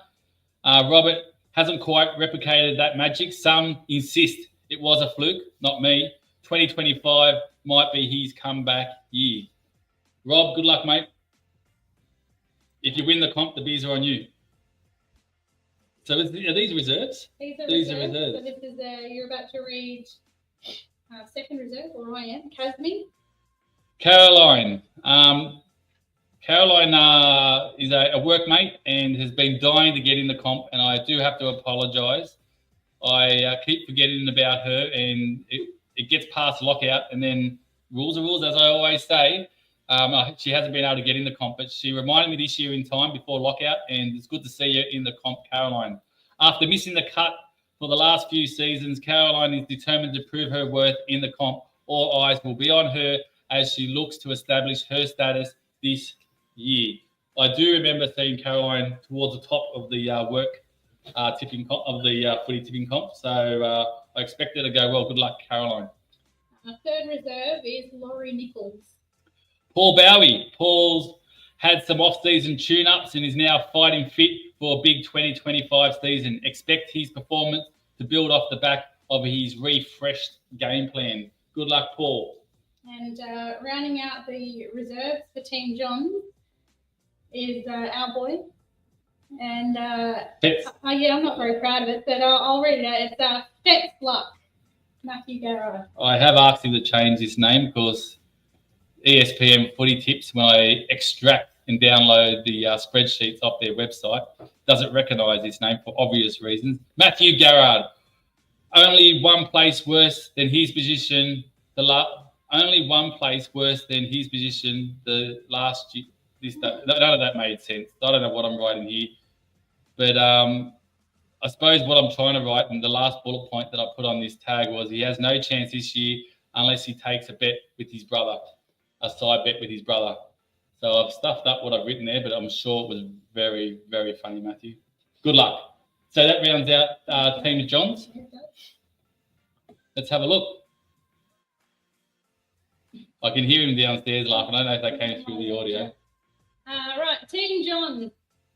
Robert hasn't quite replicated that magic. Some insist it was a fluke, not me. 2025 might be his comeback year. Rob, good luck, mate. If you win the comp, the beers are on you. So are these reserves? These are reserves. So this is you're about to read second reserve, or I am. Casmi. Caroline. Caroline is a workmate and has been dying to get in the comp, and I do have to apologise. I keep forgetting about her, and it gets past lockout, and then rules are rules, as I always say. She hasn't been able to get in the comp, but she reminded me this year in time before lockout, and it's good to see her in the comp, Caroline. After missing the cut for the last few seasons, Caroline is determined to prove her worth in the comp. All eyes will be on her as she looks to establish her status this year. I do remember seeing Caroline towards the top of the tipping comp, of the footy tipping comp, so I expect her to go well. Good luck, Caroline. Our third reserve is Laurie Nichols. Paul Bowie. Paul's had some off-season tune-ups and is now fighting fit for a big 2025 season. Expect his performance to build off the back of his refreshed game plan. Good luck, Paul. And rounding out the reserves for Team John is our boy. And yeah, I'm not very proud of it, but I'll read it out. It's Fetz Luck, Matthew Garrard. I have asked him to change his name because ESPN Footy Tips, when I extract and download the spreadsheets off their website, doesn't recognise his name for obvious reasons. Matthew Garrard, only one place worse than his position. Only one place worse than his position the last year. None of that made sense. I don't know what I'm writing here, but I suppose what I'm trying to write in the last bullet point that I put on this tag was he has no chance this year unless he takes a bet with his brother, a side bet with his brother. So I've stuffed up what I've written there, but I'm sure it was very, very funny, Matthew. Good luck. So that rounds out Team Johns. Let's have a look. I can hear him downstairs laughing. I don't know if that came through the audio. Right, Team John,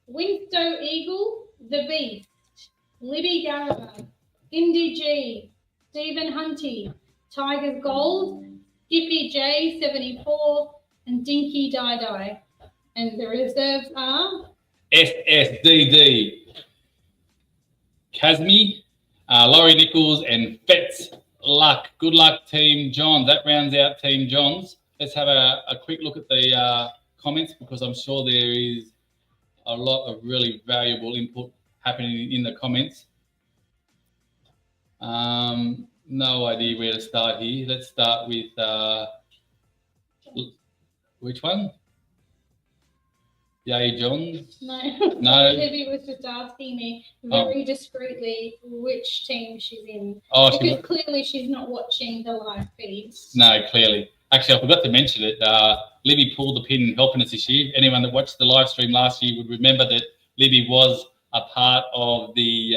Winstow Eagle, The Beast, Libby Garrard, Indy G, Stephen Hunty, Tigers Gold, Skippy J 74, and Dinky Die. And the reserves are SSDD, Kazmi, Laurie Nichols, and Fetz Luck. Good luck, Team Johns. That rounds out Team Johns. Let's have a quick look at the comments because I'm sure there is a lot of really valuable input happening in the comments. No idea where to start here. Let's start with which one? Yay, Johns? No. No. Libby was just asking me very discreetly which team she's in. Oh, because clearly she's not watching the live feeds. No, clearly. Actually, I forgot to mention it. Libby pulled the pin helping us this year. Anyone that watched the live stream last year would remember that Libby was a part of the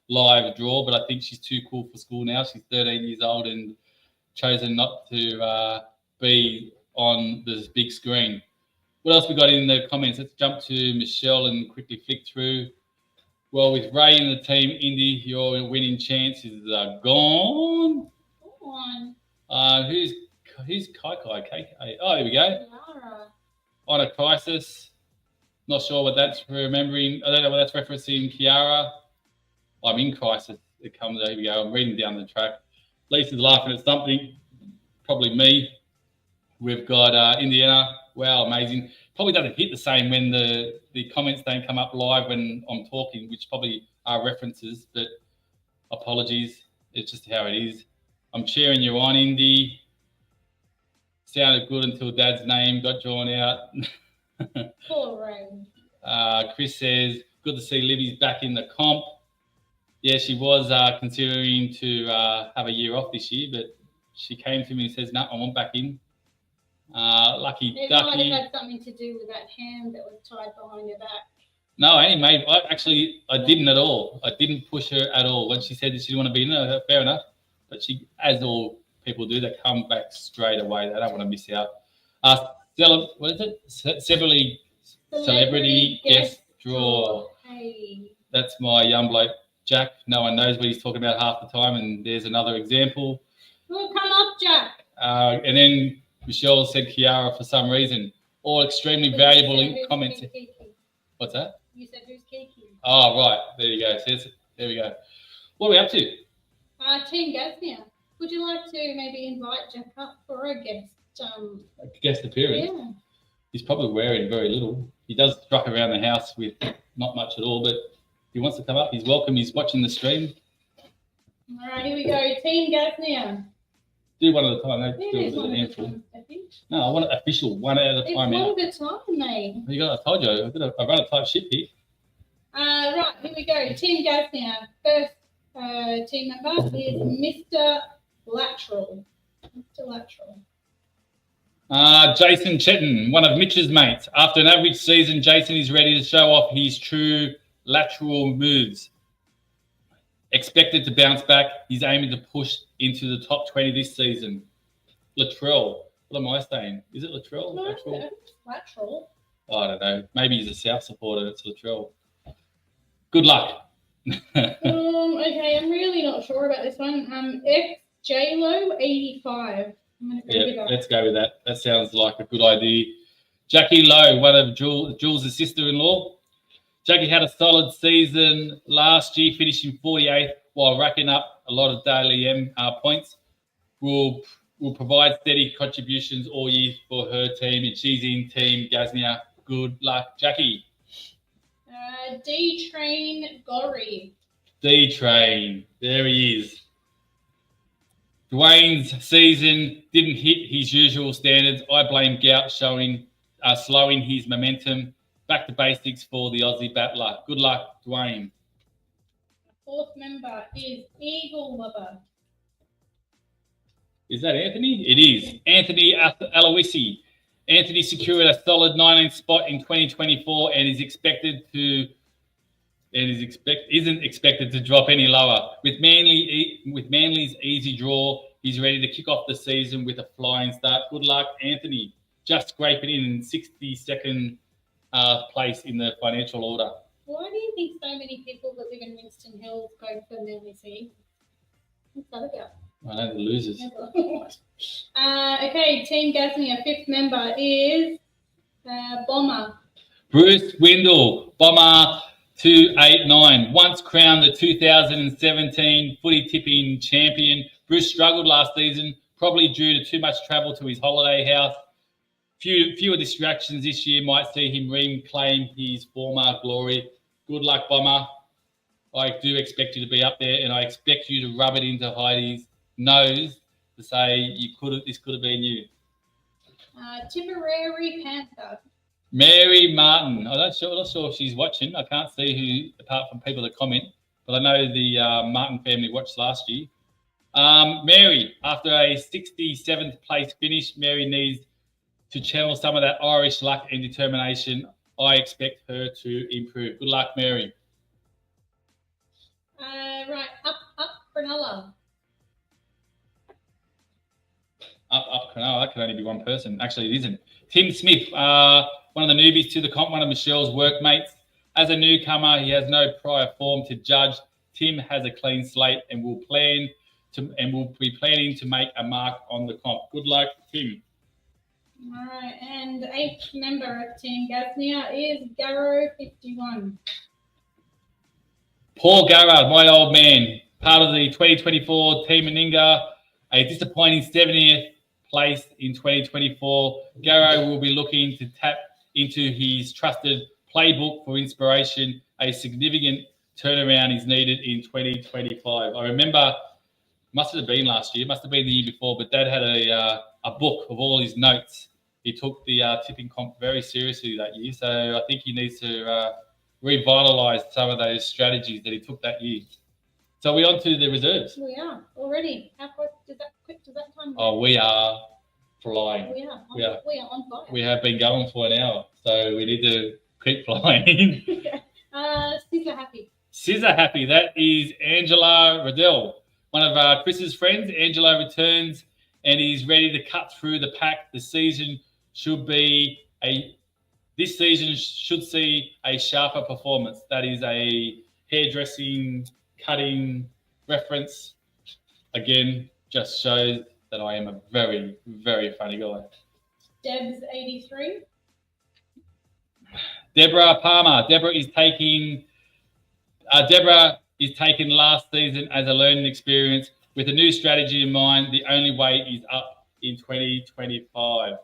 live draw, but I think she's too cool for school now. She's 13 years old and chosen not to be on this big screen. What else we got in the comments? Let's jump to Michelle and quickly flick through. Well, with Ray in the team, Indy, your winning chances are gone. Go on. Who's Kai? Oh, here we go. Lara. On a crisis. Not sure what that's remembering. I don't know what that's referencing. Kiara. I'm in crisis. It comes. There we go. I'm reading down the track. Lisa's laughing at something. Probably me. We've got Indiana. Wow, amazing. Probably doesn't hit the same when the comments don't come up live when I'm talking, which probably are references, but apologies. It's just how it is. I'm cheering you on, Indy. Sounded good until Dad's name got drawn out. Poor Ray. Chris says, good to see Libby's back in the comp. Yeah, she was considering to have a year off this year, but she came to me and says, no, I want back in. Lucky It Ducky. might have had something to do with that hand that was tied behind her back. No, I didn't at all. I didn't push her at all. When she said that she didn't want to be in it, fair enough. But she, as all people do, they come back straight away. They don't want to miss out. What is it? Celebrity guest draw. Hey. That's my young bloke, Jack. No one knows what he's talking about half the time. And there's another example. Well, come up, Jack. And then Michelle said Kiara for some reason. All extremely valuable comments. Kiki? What's that? You said who's Kiki? Oh, right. There you go. There we go. What are we up to? Team Gasnia. Would you like to maybe invite Jack up for a guest? Guest appearance? Yeah. He's probably wearing very little. He does truck around the house with not much at all, but if he wants to come up, he's welcome. He's watching the stream. All right, here we go. Team Gasnia. Do one at a time. Yeah, Do it there's with one an at a answer. time, I think. No, I want it official, one at a It's time one out. at a time, mate. I told you, I run a tight ship here. Right, here we go. Team Gasnia. First team member is Mr. Lateral. Mr. Lateral. Jason Chetton, one of Mitch's mates. After an average season, Jason is ready to show off his true lateral moves. Expected to bounce back. He's aiming to push into the top 20 this season. Latrell. What am I saying? Is it Latrell? No, Latrell? lateral. I don't know. Maybe he's a South supporter. It's Latrell. Good luck. Okay, I'm really not sure about this one. XJLo 85. I'm gonna go with Yeah, that. let's go with that. That sounds like a good idea. Jackie Lowe, one of Jules' sister-in-law. Jackie had a solid season last year, finishing 48th while racking up a lot of daily M points. Will provide steady contributions all year for her team, and she's in Team Gaznia. Good luck, Jackie. D-Train Gorry. D-Train, there he is. Dwayne's season didn't hit his usual standards. I blame gout slowing his momentum. Back to basics for the Aussie battler. Good luck, Dwayne. Fourth member is Eagle Lover. Is that Anthony? It is. Anthony Aloisi. Anthony secured a solid 19th spot in 2024 and isn't expected to drop any lower. With Manly's easy draw, he's ready to kick off the season with a flying start. Good luck, Anthony. Just scraping in 62nd place in the financial order. Why do you think so many people that live in Winston Hills go for Manly C? What's that about? I know the losers. Okay, Team Gaznia, fifth member is Bomber. Bruce Windle, Bomber 289, once crowned the 2017 footy tipping champion. Bruce struggled last season, probably due to too much travel to his holiday house. Fewer distractions this year might see him reclaim his former glory. Good luck, Bomber. I do expect you to be up there, and I expect you to rub it into Heidi's nose to say this could have been you. Tipperary Panther. Mary Martin. I'm not sure if she's watching. I can't see who, apart from people that comment, but I know the Martin family watched last year. Mary, after a 67th place finish, Mary needs to channel some of that Irish luck and determination. I expect her to improve. Good luck, Mary. Right, up Cronulla. Up Cronulla. That could only be one person. Actually, it isn't. Tim Smith, one of the newbies to the comp, one of Michelle's workmates. As a newcomer, he has no prior form to judge. Tim has a clean slate and will be planning to make a mark on the comp. Good luck, Tim. All right, and eighth member of Team Gaznia is Garrard 51. Paul Garrard, my old man, part of the 2024 Team Meninga, a disappointing 70th place in 2024. Garrard will be looking to tap into his trusted playbook for inspiration. A significant turnaround is needed in 2025. I remember, must have been last year, must have been the year before, but Dad had a book of all his notes. He took the tipping comp very seriously that year, so I think he needs to revitalise some of those strategies that he took that year. So we're on to the reserves. We are already. How quick does that time? Oh, we are flying. We are on fire. We have been going for an hour, so we need to keep flying. Scissor Happy. Scissor Happy, that is Angela Riddell, one of Chris's friends. Angela returns and is ready to cut through the pack. This season should see a sharper performance. That is a hairdressing, cutting reference. Again, just shows that I am a very, very funny guy. Deb's 83. Deborah Palmer. Deborah is taking last season as a learning experience. With a new strategy in mind, the only way is up in 2025.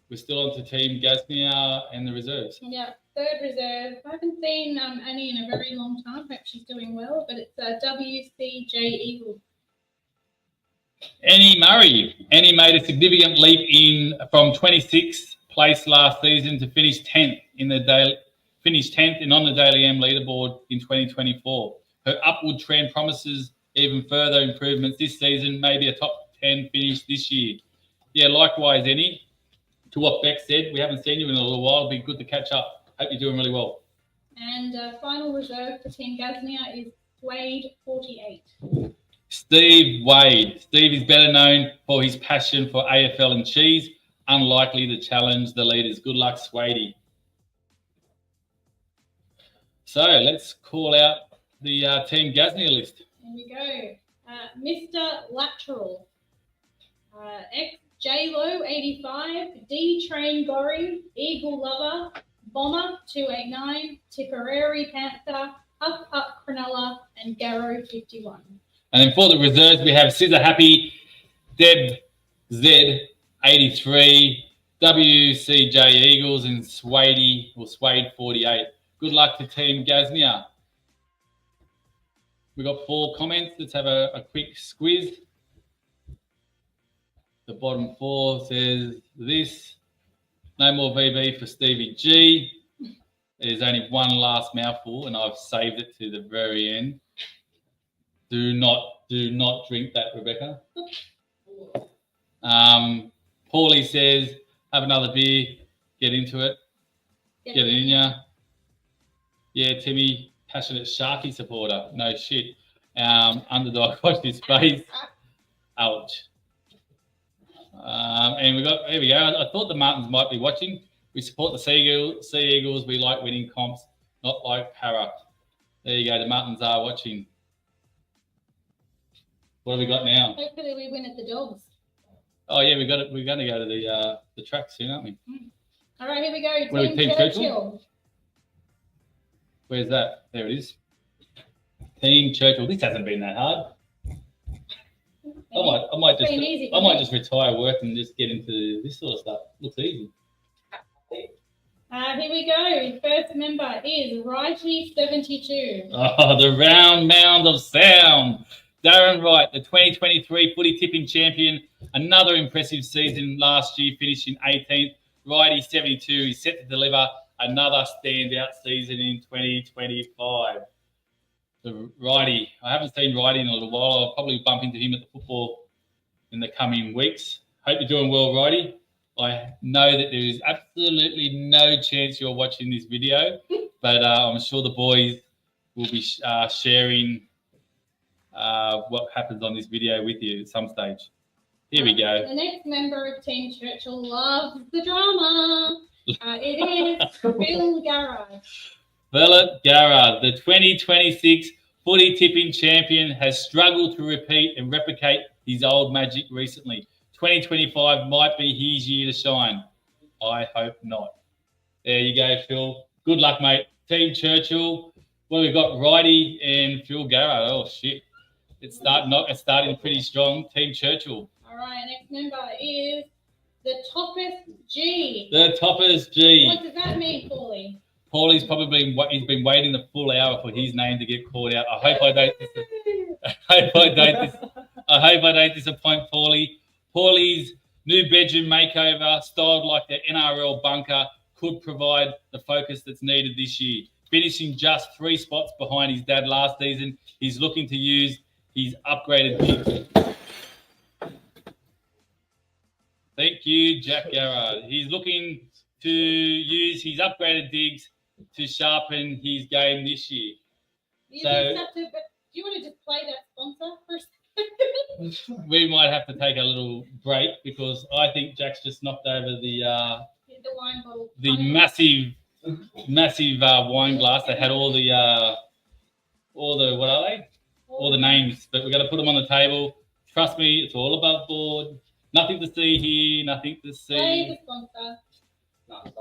We're still on to Team Gaznia and the reserves. Yeah, third reserve. I haven't seen Annie in a very long time. Hope she's doing well, but it's WCJ Eagle. Annie Murray. Annie made a significant leap from 26th place last season to finish 10th and on the Daily M leaderboard in 2024. Her upward trend promises even further improvements this season, maybe a top 10 finish this year. Yeah, likewise, Annie. To what Beck said, we haven't seen you in a little while. It'll be good to catch up. Hope you're doing really well. And final reserve for Team Gaznia is Wade 48. Steve Wade. Steve is better known for his passion for AFL and cheese. Unlikely to challenge the leaders. Good luck, Swadey. So let's call out the Team Gasnier list. Here we go. Mr. Lateral. X JLo 85, D Train Gory, Eagle Lover, Bomber 289, Tipperary Panther, Up Cronulla, and Garrow 51. And then for the reserves, we have Scissor Happy, Deb Z 83, WCJ Eagles, and Swade 48. Good luck to Team Gasnier. We've got 4 comments. Let's have a quick squiz. The bottom 4 says this. No more VB for Stevie G. There's only one last mouthful, and I've saved it to the very end. Do not drink that, Rebecca. Paulie says, have another beer, get into it. Get it in ya. Yeah, Timmy, passionate Sharky supporter. No shit. Underdog, watch this space. Ouch. And here we go. I thought the Martins might be watching. We support the Sea Eagles. We like winning comps, not like Para. There you go. The Martins are watching. What have we got now? Hopefully we win at the Dogs. Oh yeah, we're going to go to the track soon, aren't we? All right, here we go. Where Team Churchill. Where's that? There it is. Team Churchill. This hasn't been that hard. I might just retire work and just get into this sort of stuff. Looks easy. Here we go. First member is Righty 72. Oh, the round mound of sound. Darren Wright, the 2023 footy tipping champion. Another impressive season last year, finishing 18th. Righty 72 is set to deliver another standout season in 2025. The Righty, I haven't seen Righty in a little while. I'll probably bump into him at the football in the coming weeks. Hope you're doing well, Righty. I know that there is absolutely no chance you're watching this video, but I'm sure the boys will be sharing what happens on this video with you at some stage. Here we go. The next member of Team Churchill loves the drama. It is Phil Garrard. Philip Garrard, the 2026 footy tipping champion, has struggled to repeat and replicate his old magic recently. 2025 might be his year to shine. I hope not. There you go, Phil. Good luck, mate. Team Churchill. Well, we've got Righty and Phil Garrard. Oh, shit. It's starting pretty strong. Team Churchill. All right, next member is the Toppers G. The Toppers G. What does that mean, Paulie? Paulie's he's been waiting the full hour for his name to get called out. I hope I don't disappoint Paulie. Paulie's new bedroom makeover, styled like the NRL bunker, could provide the focus that's needed this year. Finishing just 3 spots behind his dad last season, he's looking to use his upgraded digs. Thank you, Jack Garrard. He's looking to use his upgraded digs to sharpen his game this year. Do you want to just play that sponsor for a second? We might have to take a little break because I think Jack's just knocked over the wine bottle. The massive wine glass. They had all the what are they? All the names, but we're going to put them on the table. Trust me, it's all above board. Nothing to see here. Nothing to see. Play the sponsor.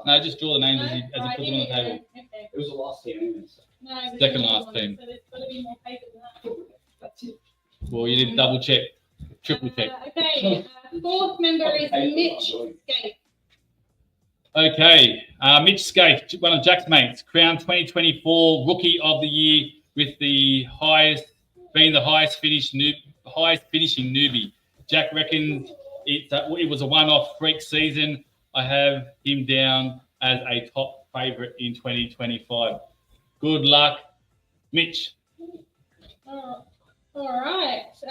No, just draw the names as you put them on the table. Okay. It was the last team, anyway. So. No, Second last team. So there's got to be more paper than that. That's it. Well, you did double check, triple check. Okay. Fourth member is Mitch Scape. Okay, Mitch Scape, one of Jack's mates, crowned 2024 Rookie of the Year with the highest finishing newbie. Jack reckons it was a one-off freak season. I have him down as a top favourite in 2025. Good luck, Mitch. All right. So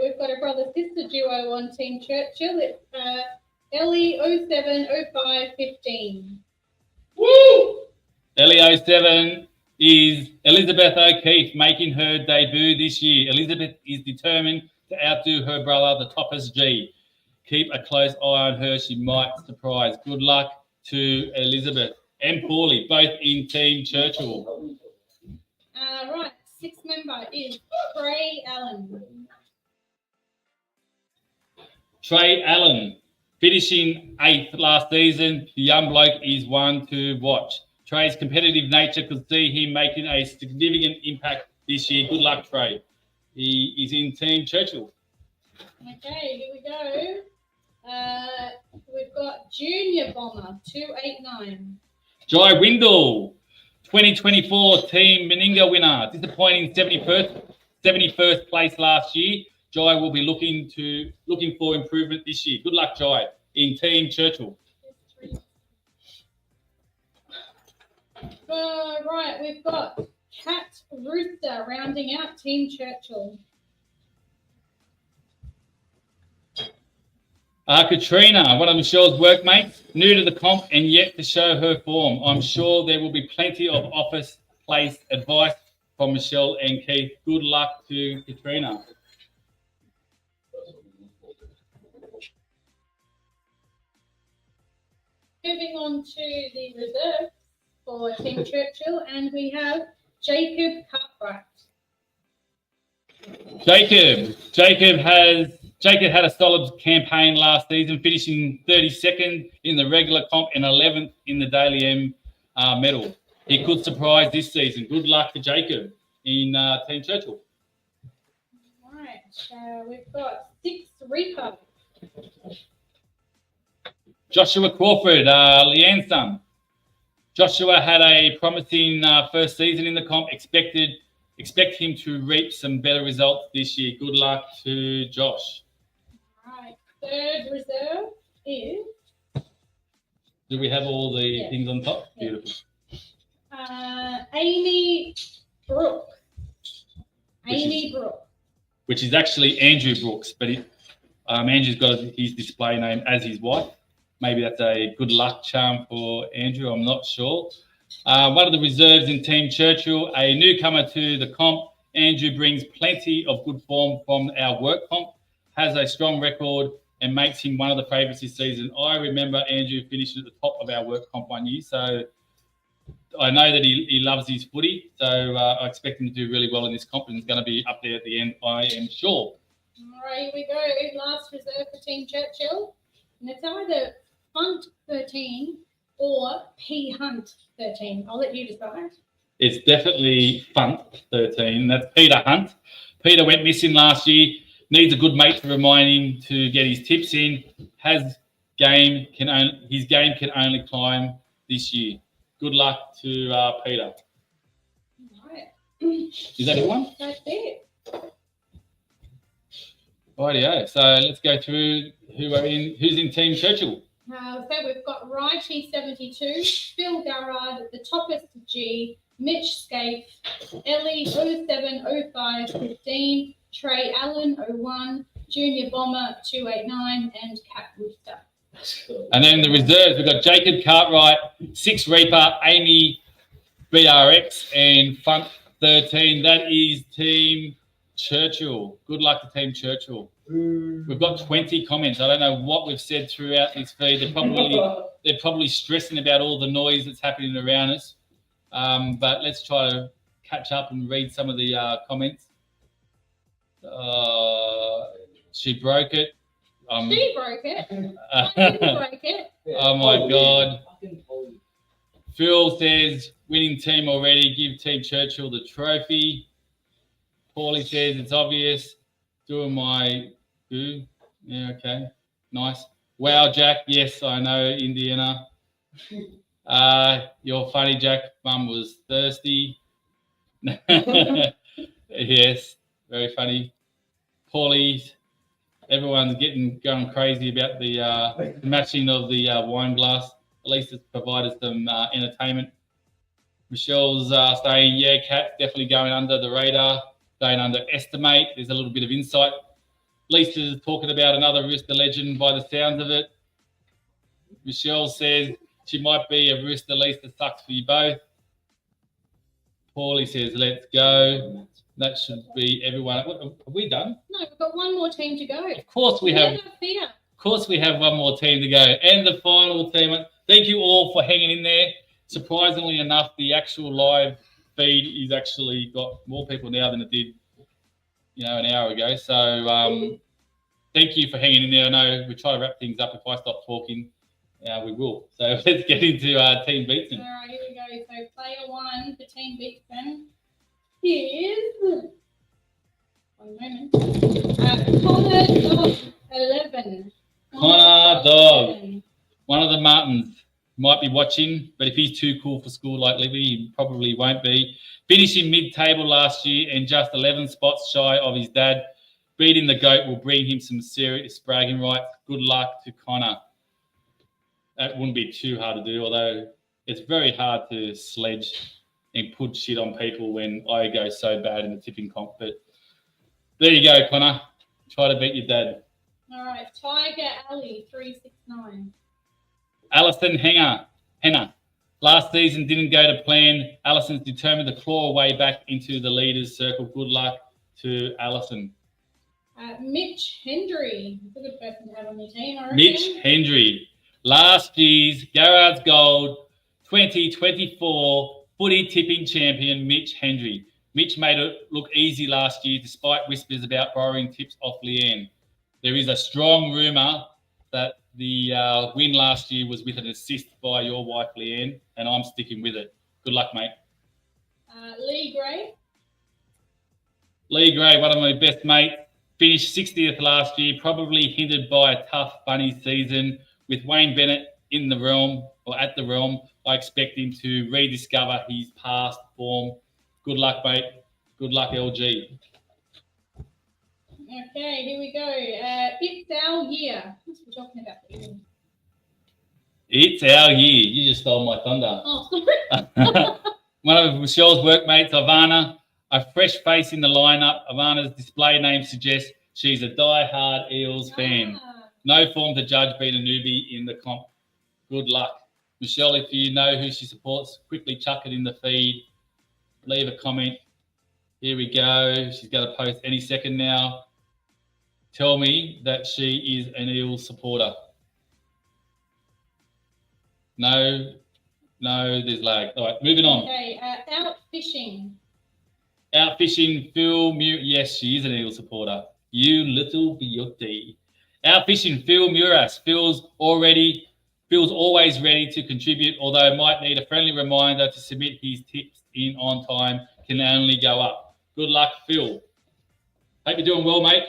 we've got a brother-sister duo on Team Churchill. It's Ellie 070515. Woo! Ellie 07 is Elizabeth O'Keefe making her debut this year. Elizabeth is determined to outdo her brother, the Toppers G. Keep a close eye on her. She might surprise. Good luck to Elizabeth and Paulie, both in Team Churchill. Right, sixth member is Trey Allen. Trey Allen, finishing 8th last season. The young bloke is one to watch. Trey's competitive nature could see him making a significant impact this year. Good luck, Trey. He is in Team Churchill. Okay, here we go. We've got Junior Bomber, 289. Jai Windle, 2024 Team Meninga winner. Disappointing 71st place last year. Jai will be looking for improvement this year. Good luck, Jai, in Team Churchill. Right, we've got Cat Rooster rounding out Team Churchill. Katrina, one of Michelle's workmates, new to the comp and yet to show her form. I'm sure there will be plenty of office place advice from Michelle and Keith. Good luck to Katrina. Moving on to the reserve for Team Churchill, and we have Jacob Cartwright. Jacob had a solid campaign last season, finishing 32nd in the regular comp and 11th in the Daily M medal. He could surprise this season. Good luck to Jacob in Team Churchill. All right, we've got 6th Reaper. Joshua Crawford, Leanne's son. Joshua had a promising first season in the comp. Expect him to reap some better results this year. Good luck to Josh. All right, 3rd reserve is... Do we have all the Yeah. things on top? Yeah. Beautiful. Amy Brooke. Brooke. Which is actually Andrew Brooks, but Andrew's got his display name as his wife. Maybe that's a good luck charm for Andrew. I'm not sure. One of the reserves in Team Churchill, a newcomer to the comp. Andrew brings plenty of good form from our work comp, has a strong record and makes him one of the favourites this season. I remember Andrew finishing at the top of our work comp one year, so I know that he loves his footy. So I expect him to do really well in this comp and he's going to be up there at the end, I am sure. All right, here we go. Last reserve for Team Churchill. And it's either Hunt 13 or P Hunt 13. I'll let you decide. It's definitely Funt 13. That's Peter Hunt. Peter went missing last year. Needs a good mate to remind him to get his tips in. His game can only climb this year. Good luck to Peter. All right. Is that everyone? That's it. Rightio. So let's go through who's in Team Churchill. So we've got Righty 72, Phil Garrard, the Toppest G, Mitch Scaife, Ellie 0705 15, Trey Allen 01, Junior Bomber 289, and Cat Rooster. And then the reserves, we've got Jacob Cartwright, 6 Reaper, Amy BRX, and Funt 13. That is Team Churchill. Good luck to Team Churchill. We've got 20 comments. I don't know what we've said throughout this feed. They're probably stressing about all the noise that's happening around us. But let's try to catch up and read some of the comments. She broke it. She broke it. I didn't break it. Oh my God. Phil says, winning team already. Give Team Churchill the trophy. Paulie says, it's obvious. Doing my do. Yeah, okay. Nice. Wow, Jack. Yes, I know, Indiana. You're funny, Jack. Mum was thirsty. Yes, very funny. Paulie, everyone's going crazy about the matching of the wine glass. At least it's provided some entertainment. Michelle's saying, yeah, Cat, definitely going under the radar. Don't underestimate. There's a little bit of insight. Lisa's talking about another Rooster legend by the sounds of it. Michelle says she might be a Rooster. Lisa, sucks for you both. Paulie says, let's go. That should be everyone. What, are we done? No, we've got one more team to go. Of course we have. Never fear. Of course we have one more team to go. And the final team. Thank you all for hanging in there. Surprisingly enough, the actual live feed is actually got more people now than it did, an hour ago. So thank you for hanging in there. I know we try to wrap things up. If I stop talking, we will. So let's get into our Team Beatson. All right, here we go. So player 1 for Team Beatson is, one moment, Connor Dog 11. Connor Dog, one of the Martins. Might be watching, but if he's too cool for school like Livy, he probably won't be. Finishing mid-table last year and just 11 spots shy of his dad. Beating the GOAT will bring him some serious bragging rights. Good luck to Connor. That wouldn't be too hard to do, although it's very hard to sledge and put shit on people when I go so bad in the tipping comp. But there you go, Connor. Try to beat your dad. All right, Tiger Alley 369. Alison Henna. Last season didn't go to plan. Alison's determined to claw her way back into the leaders' circle. Good luck to Alison. Mitch Hendry. It's a good person to have on your team, I reckon. Mitch Hendry. Last year's Garrards Gold 2024 footy tipping champion, Mitch Hendry. Mitch made it look easy last year despite whispers about borrowing tips off Leanne. There is a strong rumour that the win last year was with an assist by your wife, Leanne, and I'm sticking with it. Good luck, mate. Lee Gray. Lee Gray, one of my best mates, finished 60th last year, probably hindered by a tough bunny season. With Wayne Bennett in the realm, or at the realm, I expect him to rediscover his past form. Good luck, mate. Good luck, LG. Okay, here we go. It's our year. What's we talking about? It's our year. You just stole my thunder. Oh, sorry. One of Michelle's workmates, Ivana, a fresh face in the lineup. Ivana's display name suggests she's a die-hard Eels fan. No form to judge being a newbie in the comp. Good luck. Michelle, if you know who she supports, quickly chuck it in the feed. Leave a comment. Here we go. She's going to post any second now. Tell me that she is an Eels supporter. No, there's lag. All right, moving on. Okay, out fishing. Out fishing, Phil yes, she is an Eels supporter. You little beauty. Out fishing, Phil Muras. Phil's always ready to contribute, although might need a friendly reminder to submit his tips in on time. Can only go up. Good luck, Phil. Hope you're doing well, mate.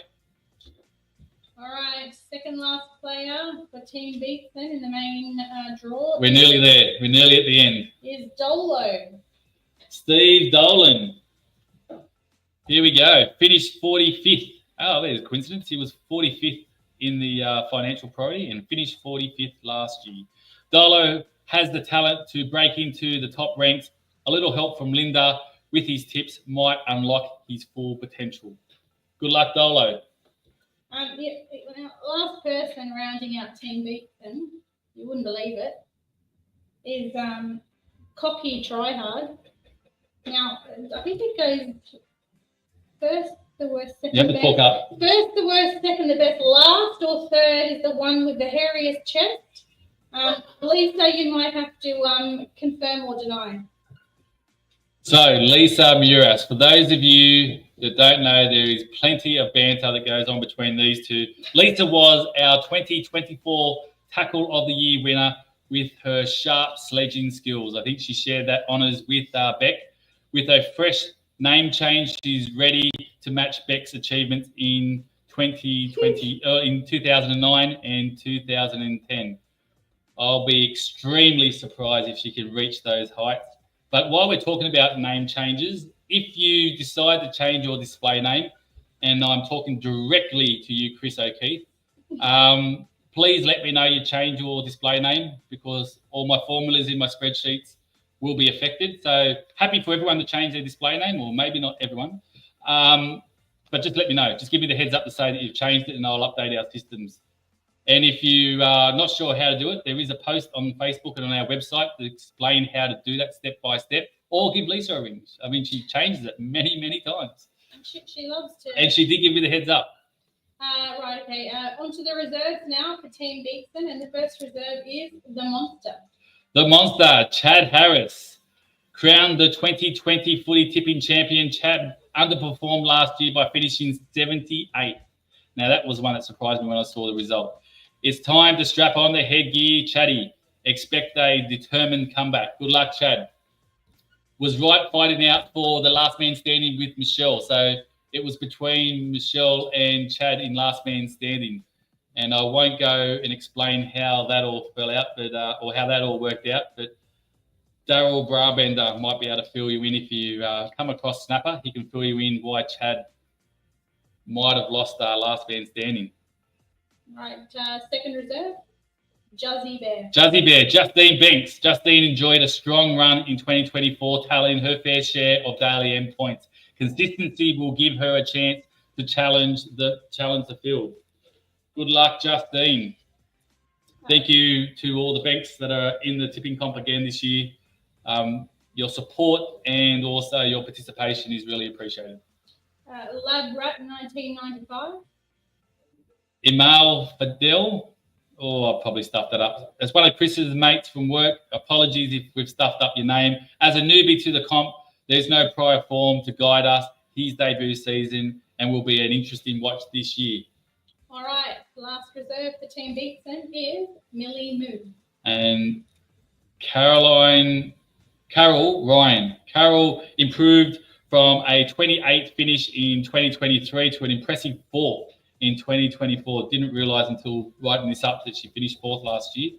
All right, second last player for Team Beatson in the main draw. We're nearly there. We're nearly at the end. Is Dolo. Steve Dolan. Here we go. Finished 45th. Oh, there's a coincidence. He was 45th in the financial priority and finished 45th last year. Dolo has the talent to break into the top ranks. A little help from Linda with his tips might unlock his full potential. Good luck, Dolo. Last person rounding out Team Beatson, you wouldn't believe it, is Cocky Tryhard. Now, I think it goes first, the worst, second, you have to talk up. First, the worst, second, the best. Last or third is the one with the hairiest chest. Lisa, you might have to confirm or deny. So, Lisa Muras, for those of you that don't know, there is plenty of banter that goes on between these two. Lisa was our 2024 Tackle of the Year winner with her sharp sledging skills. I think she shared that honours with Beck. With a fresh name change, she's ready to match Beck's achievements in 2009 and 2010. I'll be extremely surprised if she can reach those heights. But while we're talking about name changes, if you decide to change your display name, and I'm talking directly to you, Chris O'Keefe, please let me know you change your display name because all my formulas in my spreadsheets will be affected. So happy for everyone to change their display name, or maybe not everyone. But just let me know. Just give me the heads up to say that you've changed it and I'll update our systems. And if you are not sure how to do it, there is a post on Facebook and on our website that explain how to do that step by step. or give Lisa a ring. I mean, she changes it many, many times. She loves to. And she did give me the heads up. Right, okay. On to the reserves now for Team Beekson, and the first reserve is the Monster. The Monster, Chad Harris, crowned the 2020 footy tipping champion. Chad underperformed last year by finishing 78. Now, that was one that surprised me when I saw the result. It's time to strap on the headgear, Chaddy. Expect a determined comeback. Good luck, Chad. Was right fighting out for the last man standing with Michelle. So it was between Michelle and Chad in last man standing. And I won't go and explain how that all fell out, but or how that all worked out. But Daryl Brabender might be able to fill you in if you come across Snapper. He can fill you in why Chad might have lost last man standing. Right, second reserve, Juzzy Bear. Juzzy Bear, Justine Banks. Justine enjoyed a strong run in 2024, tallying her fair share of daily M points. Consistency will give her a chance to challenge the field. Good luck, Justine. Thank you to all the banks that are in the tipping comp again this year. Your support and also your participation is really appreciated. Lab Rat 1995. Imal Fadel. Oh, I probably stuffed that up. As one of Chris's mates from work, apologies if we've stuffed up your name. As a newbie to the comp, there's no prior form to guide us. His debut season and will be an interesting watch this year. All right, last reserve for Team Beekson is Millie Moo. And Carol Ryan. Carol improved from a 28th finish in 2023 to an impressive 4th in 2024. Didn't realise until writing this up that she finished 4th last year.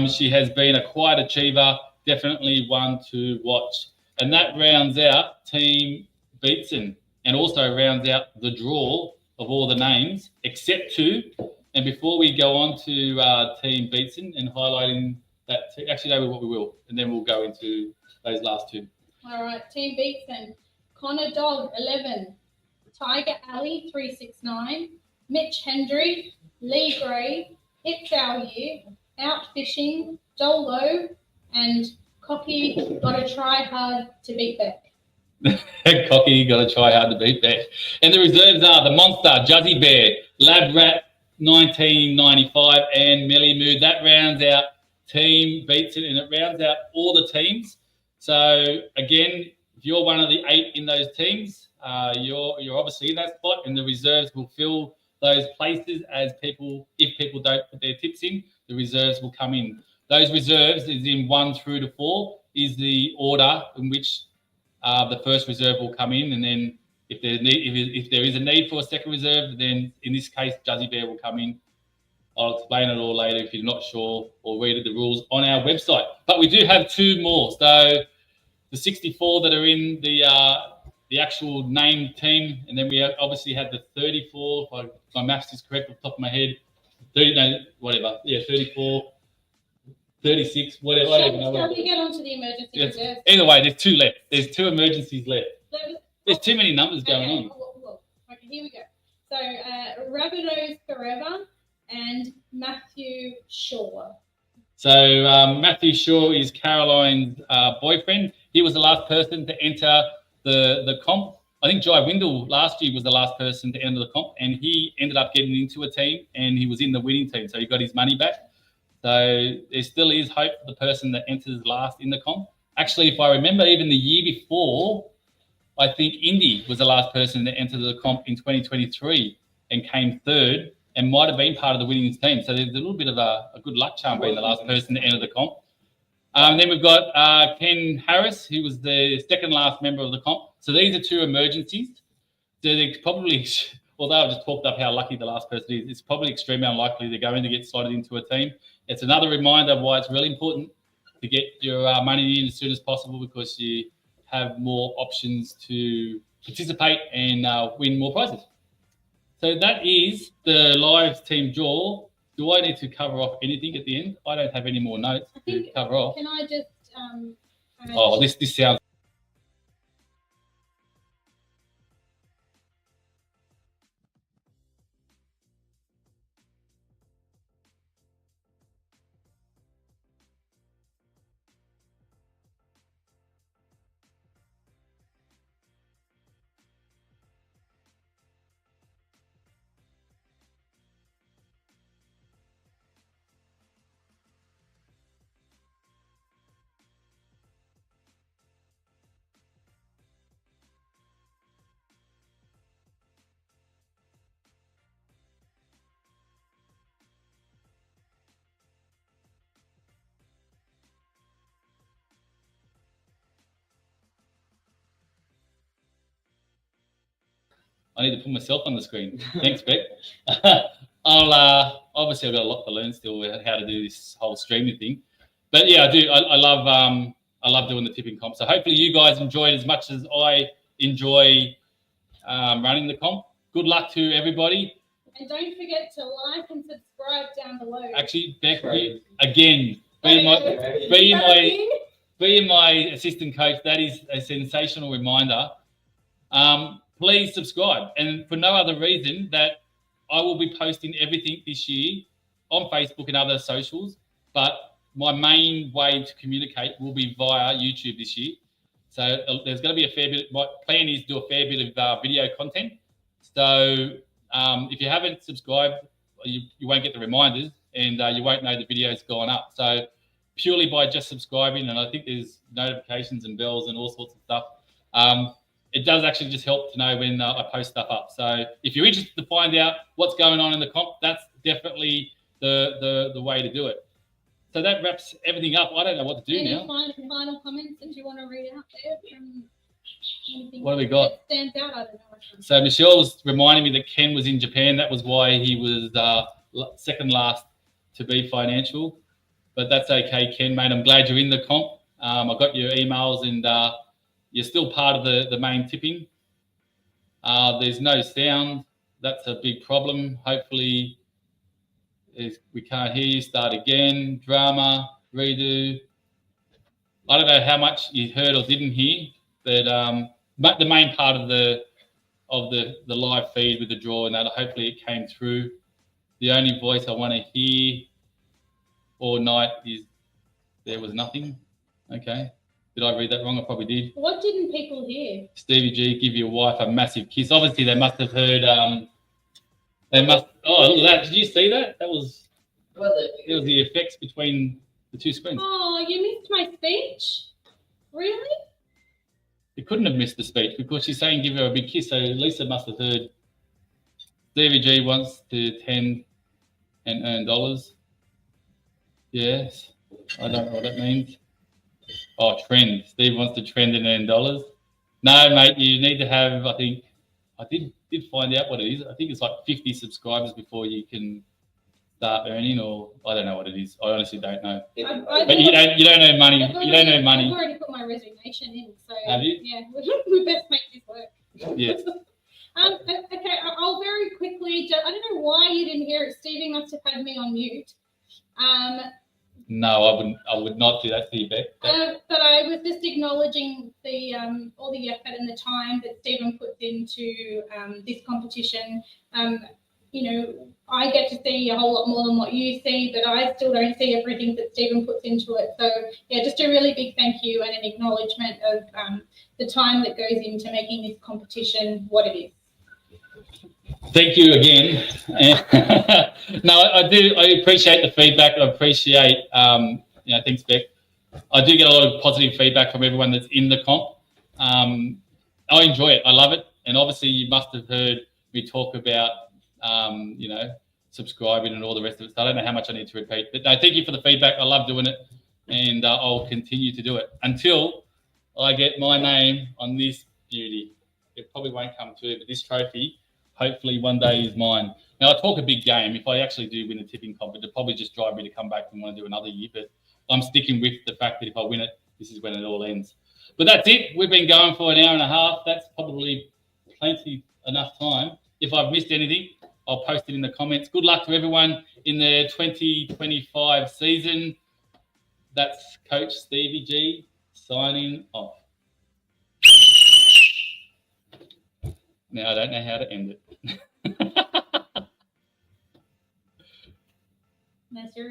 She has been a quiet achiever, definitely one to watch. And that rounds out Team Beekson and also rounds out the draw of all the names except 2. And before we go on to Team Beekson and highlighting that, actually, no, what we will, and then we'll go into those last 2. All right, Team Beekson, Connor Dog 11, Tiger Alley 369, Mitch Hendry, Lee Gray, It's Our Year, Out Fishing, Dolo, and Cocky Gotta Try Hard to Beat Beck. Cocky got to try hard to beat Beck. And the reserves are the Monster, Juzzy Bear, Lab Rat 1995, and Millie Moo. That rounds out Team Beekson, and it rounds out all the teams. So again, if you're one of the 8 in those teams, you're obviously in that spot, and the reserves will fill those places as people. If people don't put their tips in, the reserves will come in. Those reserves is in 1 through to 4 is the order in which the first reserve will come in, and then if there is a need for a second reserve, then in this case, Juzzy Bear will come in. I'll explain it all later if you're not sure, or read the rules on our website. But we do have 2 more. So the 64 that are in the actual named team, and then we obviously had the 34. If my maths is correct off the top of my head, 34. 36, whatever. Shall we get on to the emergency reserves? Either way, there's 2 left. There's 2 emergencies left. There's too many numbers going on. Okay, here we go. So, Rabbitohs Forever and Matthew Shaw. So, Matthew Shaw is Caroline's boyfriend. He was the last person to enter the comp. I think Jai Windle last year was the last person to enter the comp, and he ended up getting into a team, and he was in the winning team, so he got his money back. So there still is hope for the person that enters last in the comp. Actually, if I remember, even the year before, I think Indy was the last person that entered the comp in 2023 and came 3rd and might have been part of the winning team. So there's a little bit of a good luck charm being the last person to enter the comp. Then we've got Ken Harris, who was the second last member of the comp. So these are 2 emergencies. So they probably, although I've just talked up how lucky the last person is, it's probably extremely unlikely they're going to get slotted into a team. It's another reminder of why it's really important to get your money in as soon as possible, because you have more options to participate and win more prizes. So that is the live team draw. Do I need to cover off anything at the end? I don't have any more notes to cover off. Can I just... This sounds... I need to put myself on the screen. Thanks, Beck. Obviously I've got a lot to learn still how to do this whole streaming thing. But yeah, I do. I love doing the tipping comp. So hopefully you guys enjoy it as much as I enjoy running the comp. Good luck to everybody. And don't forget to like and subscribe down below. Actually, Beck, again, being my assistant coach, that is a sensational reminder. Please subscribe. And for no other reason that I will be posting everything this year on Facebook and other socials, but my main way to communicate will be via YouTube this year. So there's going to be a fair bit. My plan is to do a fair bit of video content. So if you haven't subscribed, you won't get the reminders, and you won't know the video's gone up. So purely by just subscribing, and I think there's notifications and bells and all sorts of stuff, it does actually just help to know when I post stuff up. So if you're interested to find out what's going on in the comp, that's definitely the way to do it. So that wraps everything up. I don't know what to do now. Any final comments that you want to read out there from anything? What have we got? That stands out, I don't know. So Michelle was reminding me that Ken was in Japan. That was why he was second last to be financial. But that's okay, Ken, mate. I'm glad you're in the comp. I got your emails, and you're still part of the main tipping. There's no sound. That's a big problem. Hopefully we can't hear you. Start again. Drama. Redo. I don't know how much you heard or didn't hear, but the main part of the live feed with the draw and that, hopefully it came through. The only voice I want to hear all night is there was nothing. Okay. Did I read that wrong? I probably did. What didn't people hear? Stevie G, give your wife a massive kiss. Obviously, they must have heard. Oh, look at that! Did you see that? It was the effects between the two screens. Oh, you missed my speech? Really? You couldn't have missed the speech because she's saying give her a big kiss. So Lisa must have heard. Stevie G wants to attend and earn dollars. Yes, I don't know what that means. Oh, trend. Steve wants to trend and earn dollars. No, mate, you need to have, I think, I did find out what it is. I think it's like 50 subscribers before you can start earning, or I don't know what it is. I honestly don't know. But you don't know money. You don't know money. I've already put my resignation in, so have you? Yeah, we best make this work. Yes. Okay, I'll very quickly. I don't know why you didn't hear it. Stevie must have had me on mute. No, I wouldn't. I would not do that to you, Beck. But I was just acknowledging the all the effort and the time that Stephen puts into this competition. You know, I get to see a whole lot more than what you see, but I still don't see everything that Stephen puts into it. So yeah, just a really big thank you and an acknowledgement of the time that goes into making this competition what it is. Thank you again. No, I do. I appreciate the feedback. I appreciate, thanks, Beck. I do get a lot of positive feedback from everyone that's in the comp. I enjoy it. I love it. And obviously, you must have heard me talk about, subscribing and all the rest of it. So I don't know how much I need to repeat. But no, thank you for the feedback. I love doing it, and I'll continue to do it until I get my name on this beauty. It probably won't come through, but this trophy, hopefully one day, is mine. Now, I talk a big game. If I actually do win a tipping comp, it'll probably just drive me to come back and want to do another year. But I'm sticking with the fact that if I win it, this is when it all ends. But that's it. We've been going for an hour and a half. That's probably plenty enough time. If I've missed anything, I'll post it in the comments. Good luck to everyone in the 2025 season. That's Coach Stevie G signing off. Now, I don't know how to end it. That's your